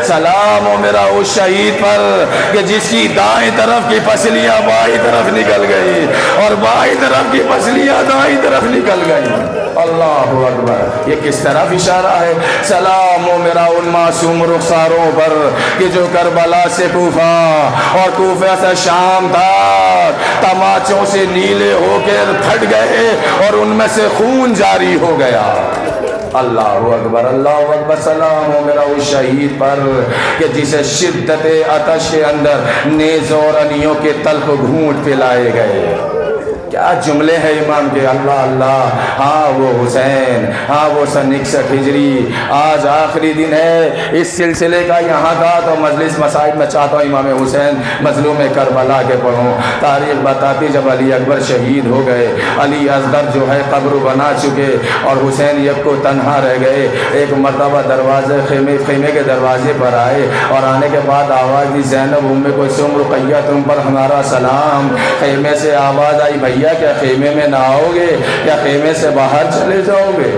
سلام ہو میرا اس شہید پر کہ جس کی دائیں طرف کی پسلیاں بائیں طرف نکل گئی اور بائیں طرف کی پسلیاں دائیں طرف نکل گئی۔ اللہ اکبر، یہ کس طرف اشارہ ہے؟ سلام ہو میرا ان معصوم رخساروں پر کہ جو کربلا سے کوفہ اور کوفہ سے شام تک تماچوں سے نیلے ہو کر پھٹ گئے اور ان میں سے خون جاری ہو گیا۔ اللہ اکبر، اللہ اکبر، سلام ہو میرا اس شہید پر کہ جسے شدت آتش کے اندر نیزوں اور انیوں کے تلخ گھونٹ پلائے گئے۔ کیا جملے ہیں امام کے، اللہ اللہ۔ ہاں وہ حسین، ہاں وہ سن 61 ہجری، آج آخری دن ہے اس سلسلے کا یہاں کا، تو مجلس مسائل میں چاہتا ہوں امام حسین مظلوم کربلا کے پڑھوں۔ تاریخ بتاتی جب علی اکبر شہید ہو گئے، علی اصغر جو ہے قبر بنا چکے اور حسین یک کو تنہا رہ گئے، ایک مرتبہ دروازے خیمے کے دروازے پر آئے اور آنے کے بعد آواز دی، زینب ام کلثوم رقیہ تم پر ہمارا سلام۔ خیمے سے آواز آئی، بھیا کیا خیمے میں نہ آؤ گے، کیا خیمے سے باہر چلے جاؤ گے؟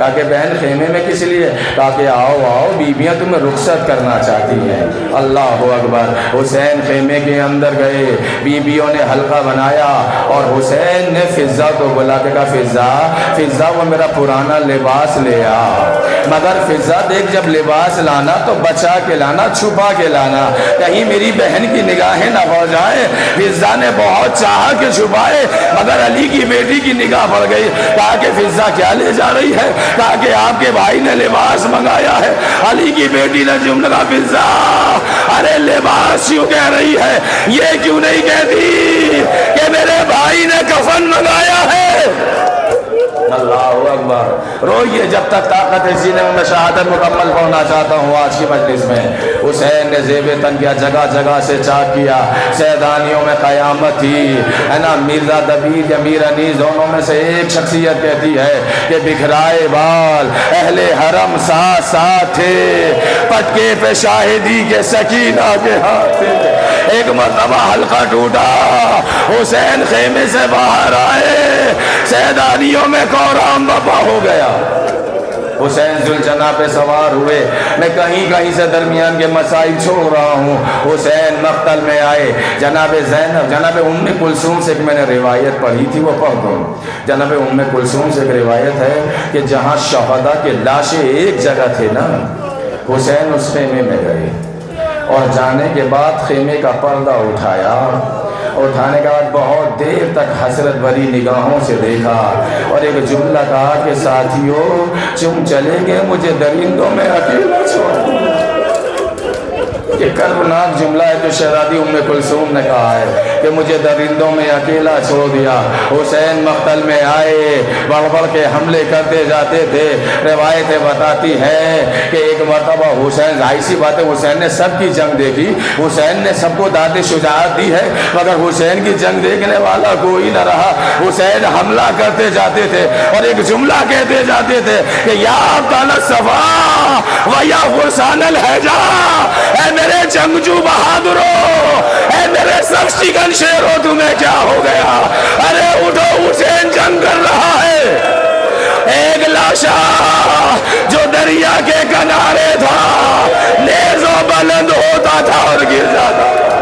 کہا کہ بہن خیمے میں کس لیے؟ کہا کہ آؤ آؤ بیویاں تمہیں رخصت کرنا چاہتی ہیں۔ اللہ اکبر۔ حسین خیمے کے اندر گئے، بیویوں نے حلقہ بنایا اور حسین نے فضا کو بلا کے کہا فضا وہ میرا پرانا لباس لے آ، مگر فضا دیکھ جب لباس لانا تو بچا کے لانا، چھپا کے لانا، کہیں میری بہن کی نگاہیں نہ پڑ جائیں۔ فضا نے بہت چاہا کہ چھپائے مگر علی کی بیٹی کی نگاہ پڑ گئی۔ کہا کہ فضا کیا لے جا رہی ہے؟ کہا کہ آپ کے بھائی نے لباس منگایا ہے۔ علی کی بیٹی نے جملہ کہا فضا ارے لباس کیوں کہہ رہی ہے، یہ کیوں نہیں کہتی کہ میرے بھائی نے کفن منگایا ہے؟ اللہ اکبر۔ روئیے جب تک طاقت ہے سینے میں شہادت مکمل ہونا چاہتا ہوں آج کی مجلس میں۔ حسین نے زیب تن کیا، جگہ جگہ سے چاک کیا، سیدانیوں میں قیامت تھی، ہے نا۔ مرزا دبیر یا میر انیس دونوں میں سے ایک شخصیت کہتی ہے کہ بکھرائے بال اہل حرم ساتھ ساتھ تھے، پٹکے پہ شاہدی کے سکینہ کے ہاتھ تھے۔ ایک مرتبہ حلقہ ٹوٹا، حسین خیمے سے باہر آئے، سیدانیوں میں کورام بپا ہو گیا۔ حسین ذوالجناح پہ سوار ہوئے، میں کہیں کہیں سے درمیان کے مسائل چھوڑ رہا ہوں۔ حسین مقتل میں آئے، جناب زینب، جناب ام کلثوم سے میں نے روایت پڑھی تھی وہ پڑھ دوں۔ جناب ام کلثوم سے ایک روایت ہے کہ جہاں شہداء کے لاشیں ایک جگہ تھے نا، حسین اس خیمے میں گئے اور جانے کے بعد خیمے کا پردہ اٹھایا، اٹھانے کے بعد بہت دیر تک حسرت بھری نگاہوں سے دیکھا اور ایک جملہ کہا کہ ساتھیو تم چلے گئے مجھے درندوں میں اکیلا چھوڑ دیا۔ یہ کربناک جملہ ہے جو شہزادی ام کلثوم نے کہا ہے کہ مجھے درندوں میں اکیلا چھوڑ دیا۔ حسین مقتل میں آئے، بڑھ بڑھ کے حملے کرتے جاتے تھے۔ روایتیں بتاتی ہیں کہ ایک مرتبہ حسین، ظاہر سی بات ہے حسین نے سب کی جنگ دیکھی، حسین نے سب کو داد شجاعت دی ہے، مگر حسین کی جنگ دیکھنے والا کوئی نہ رہا۔ حسین حملہ کرتے جاتے تھے اور ایک جملہ کہتے جاتے تھے کہ یا ابطال الصفا و یا فرسان الحجا، اے میرے جنگجو بہادروں، اے میرے سخت شکن شیروں، تمہیں کیا ہو گیا؟ ارے اٹھو، حسین جنگ کر رہا ہے۔ ایک لاشا جو دریا کے کنارے تھا، نیزوں بلند ہوتا تھا اور گر جاتا تھا۔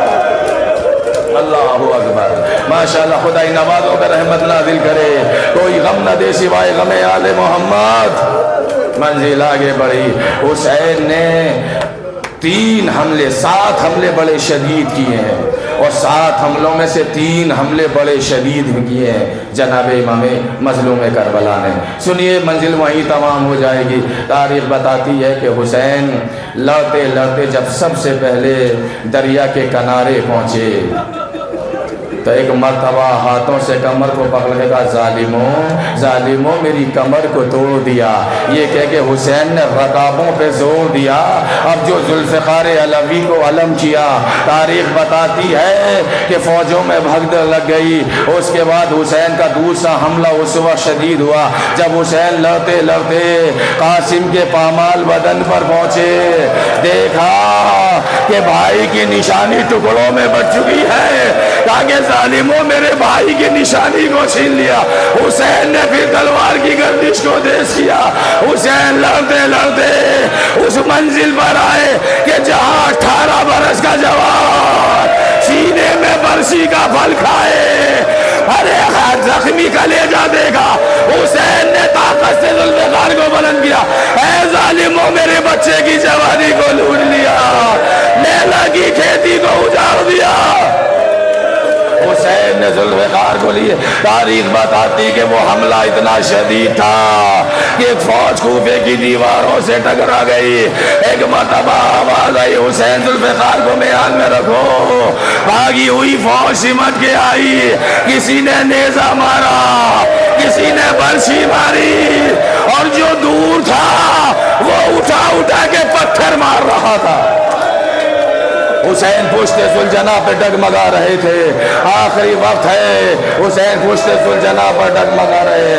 اللہ اکبر، ماشاءاللہ، خدا ان نوازوں پر رحمت نازل کرے۔ کوئی غم نہ دے سوائے غم آل محمد۔ منزل آگے بڑھی، حسین نے 7 حملے بڑے شدید کیے ہیں اور 7 حملوں میں سے 3 حملے بڑے شدید کیے ہیں جناب امام مظلوم کربلا نے۔ سنیے، منزل وہیں تمام ہو جائے گی۔ تاریخ بتاتی ہے کہ حسین لڑتے لڑتے جب سب سے پہلے دریا کے کنارے پہنچے تو ایک مرتبہ ہاتھوں سے کمر کو پکڑ کے کہا ظالموں میری کمر کو توڑ دیا۔ یہ کہہ کے حسین نے رکابوں پہ زور دیا۔ اب جو ذوالفقار علوی کو علم کیا، تاریخ بتاتی ہے کہ فوجوں میں بھگدڑ لگ گئی۔ اس کے بعد حسین کا دوسرا حملہ اس وقت شدید ہوا جب حسین لڑتے لڑتے قاسم کے پامال بدن پر پہنچے، دیکھا کہ بھائی کی نشانی ٹکڑوں میں بچ چکی ہے۔ کہا کہ ظالموں میرے بھائی کی نشانی کو چھین لیا۔ حسین نے پھر تلوار کی گردش کو تیز کیا۔ حسین لڑتے لڑتے اس منزل پر آئے کہ جہاں 18 برس کا جوان سینے میں برسی کا پھل کھائے، ارے زخمی کلیجہ دیکھا۔ حسین نے طاقت سے ذوالفقار کو بلند کیا، اے ظالموں میرے بچے کی جوانی کو لوٹ لیا، لیلا کی کھیتی کو اجاڑ دیا۔ حسین نے ذوالفقار کو لیے۔ تاریخ بتاتی کہ وہ حملہ اتنا شدید تھا کہ ایک فوج کوفے کی دیواروں سے ٹکرا گئی۔ ایک مرتبہ آواز آئی حسین ذوالفقار کو میان میں رکھو۔ بھاگی ہوئی فوج سمٹ کے آئی، کسی نے نیزہ مارا، کسی نے برچھی ماری اور جو دور تھا وہ اٹھا اٹھا کے پتھر مار رہا تھا۔ حسین پشت ذوالجناح پہ ڈگمگا رہے تھے۔ آخری وقت ہے، حسین پشت ذوالجناح پر ڈگمگا رہے۔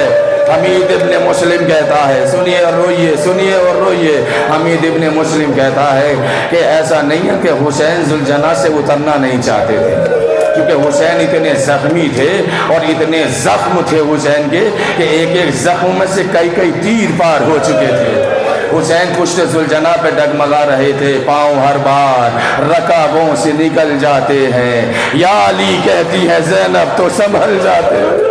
حمید ابن مسلم کہتا ہے، سنیے اور روئیے، سنیے اور روئیے۔ حمید ابن مسلم کہتا ہے کہ ایسا نہیں ہے کہ حسین ذوالجناح سے اترنا نہیں چاہتے تھے، کیونکہ حسین اتنے زخمی تھے اور اتنے زخم تھے حسین کے کہ ایک ایک زخم میں سے کئی کئی تیر پار ہو چکے تھے۔ حسین پشت ذوالجناح پہ ڈگمگا رہے تھے، پاؤں ہر بار رکابوں سے نکل جاتے ہیں، یا علی کہتی ہے زینب تو سنبھل جاتے ہیں۔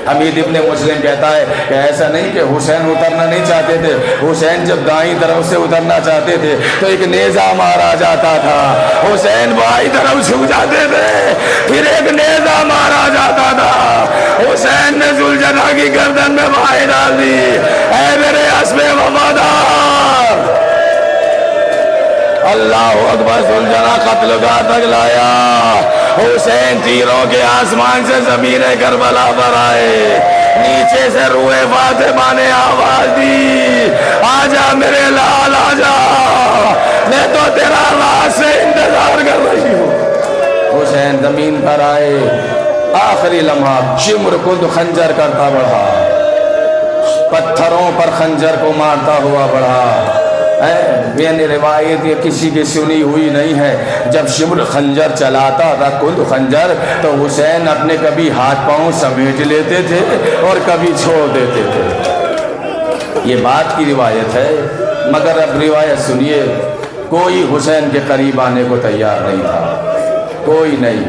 حمید ابن مسلم کہتا ہے کہ ایسا نہیں کہ حسین اترنا نہیں چاہتے تھے، حسین جب دائیں طرف سے اترنا چاہتے تھے تو ایک نیزہ مارا جاتا تھا، حسین بائیں طرف جھک جاتے تھے پھر ایک نیزہ مارا جاتا تھا۔ حسین نے ذوالجناح کی گردن میں بائیں ڈال دی، اے میرے اسب وفادار، اللہ اکبر، ذوالجناح قتلگاہ تک لایا۔ حسین تیروں کے آسمان سے زمین کربلا پر آئے، نیچے سے روئے فاطمہ نے آواز دی، آجا میرے لال آجا، میں تو تیرا راز سے انتظار کر رہی ہوں۔ حسین زمین پر آئے، آخری لمحہ شمر خود خنجر کرتا بڑھا، پتھروں پر خنجر کو مارتا ہوا بڑھا۔ یعنی روایت یہ کسی کی سنی ہوئی نہیں ہے، جب شمر خنجر چلاتا تھا خود خنجر تو حسین اپنے کبھی ہاتھ پاؤں سمیٹ لیتے تھے اور کبھی چھوڑ دیتے تھے، یہ بات کی روایت ہے۔ مگر اب روایت سنیے، کوئی حسین کے قریب آنے کو تیار نہیں تھا، کوئی نہیں۔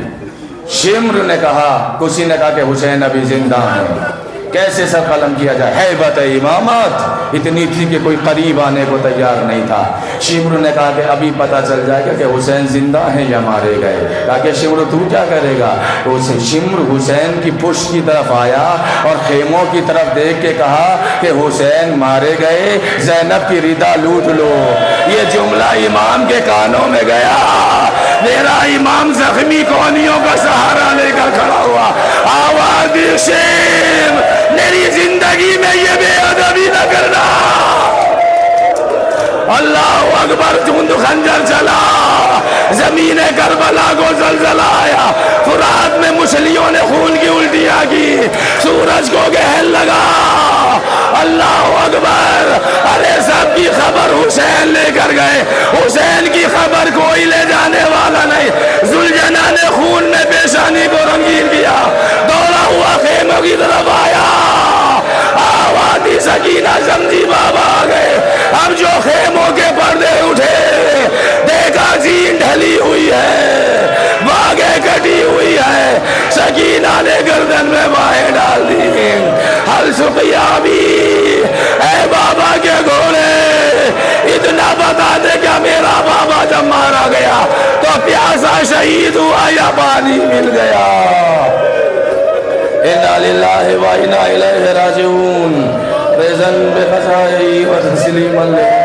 شمر نے کہا، کسی نے کہا کہ حسین ابھی زندہ ہیں، کیسے سر قلم کیا جائے، ہیبت امامت اتنی تھی کہ کوئی قریب آنے کو تیار نہیں تھا۔ شمر نے کہا کہ ابھی پتہ چل جائے گا کہ حسین زندہ ہیں یا مارے گئے۔ کہا کہ شمر تو کیا کرے گا؟ تو شمر حسین کی پشت کی طرف آیا اور خیموں کی طرف دیکھ کے کہا کہ حسین مارے گئے، زینب کی ردا لوٹ لو۔ یہ جملہ امام کے کانوں میں گیا، میرا امام زخمی کونیوں کا سہارا لے کر کھڑا ہوا، آواز دی، شیم میری زندگی میں یہ بے ادبی نہ کرنا۔ اللہ اکبر، دھند خنجر چلا، زمین کربلا کو زلزلہ آیا، فرات میں مچھلیوں نے خون کی الٹیاں کی، سورج کو گہن لگا۔ اللہ اکبر، ارے سب کی خبر حسین لے کر گئے، حسین کی خبر کوئی لے جانے والا نہیں۔ ذوالجناح نے خون میں پیشانی کو رنگین کیا، دوڑا ہوا خیموں کی طرف آیا، آوادی سکینہ سمجھی بابا آ گئے۔ اب جو خیموں کے پردے اٹھے، دیکھا زین ڈھلی ہوئی ہے، باغیں کٹی ہوئی ہے، سکینہ نے گردن میں بائیں ڈال دی، حل سقیا بھی، اے بابا کے گھوڑے، اتنا بتا دے کہ میرا بابا جب مارا گیا تو پیاسا شہید ہوا یا پانی مل گیا؟ اِنَّا لِلَّهِ وَإِنَّا إِلَيْهِ رَاجِعُونَ رِزًا بِقَضَائِهِ وَتَسْلِيمًا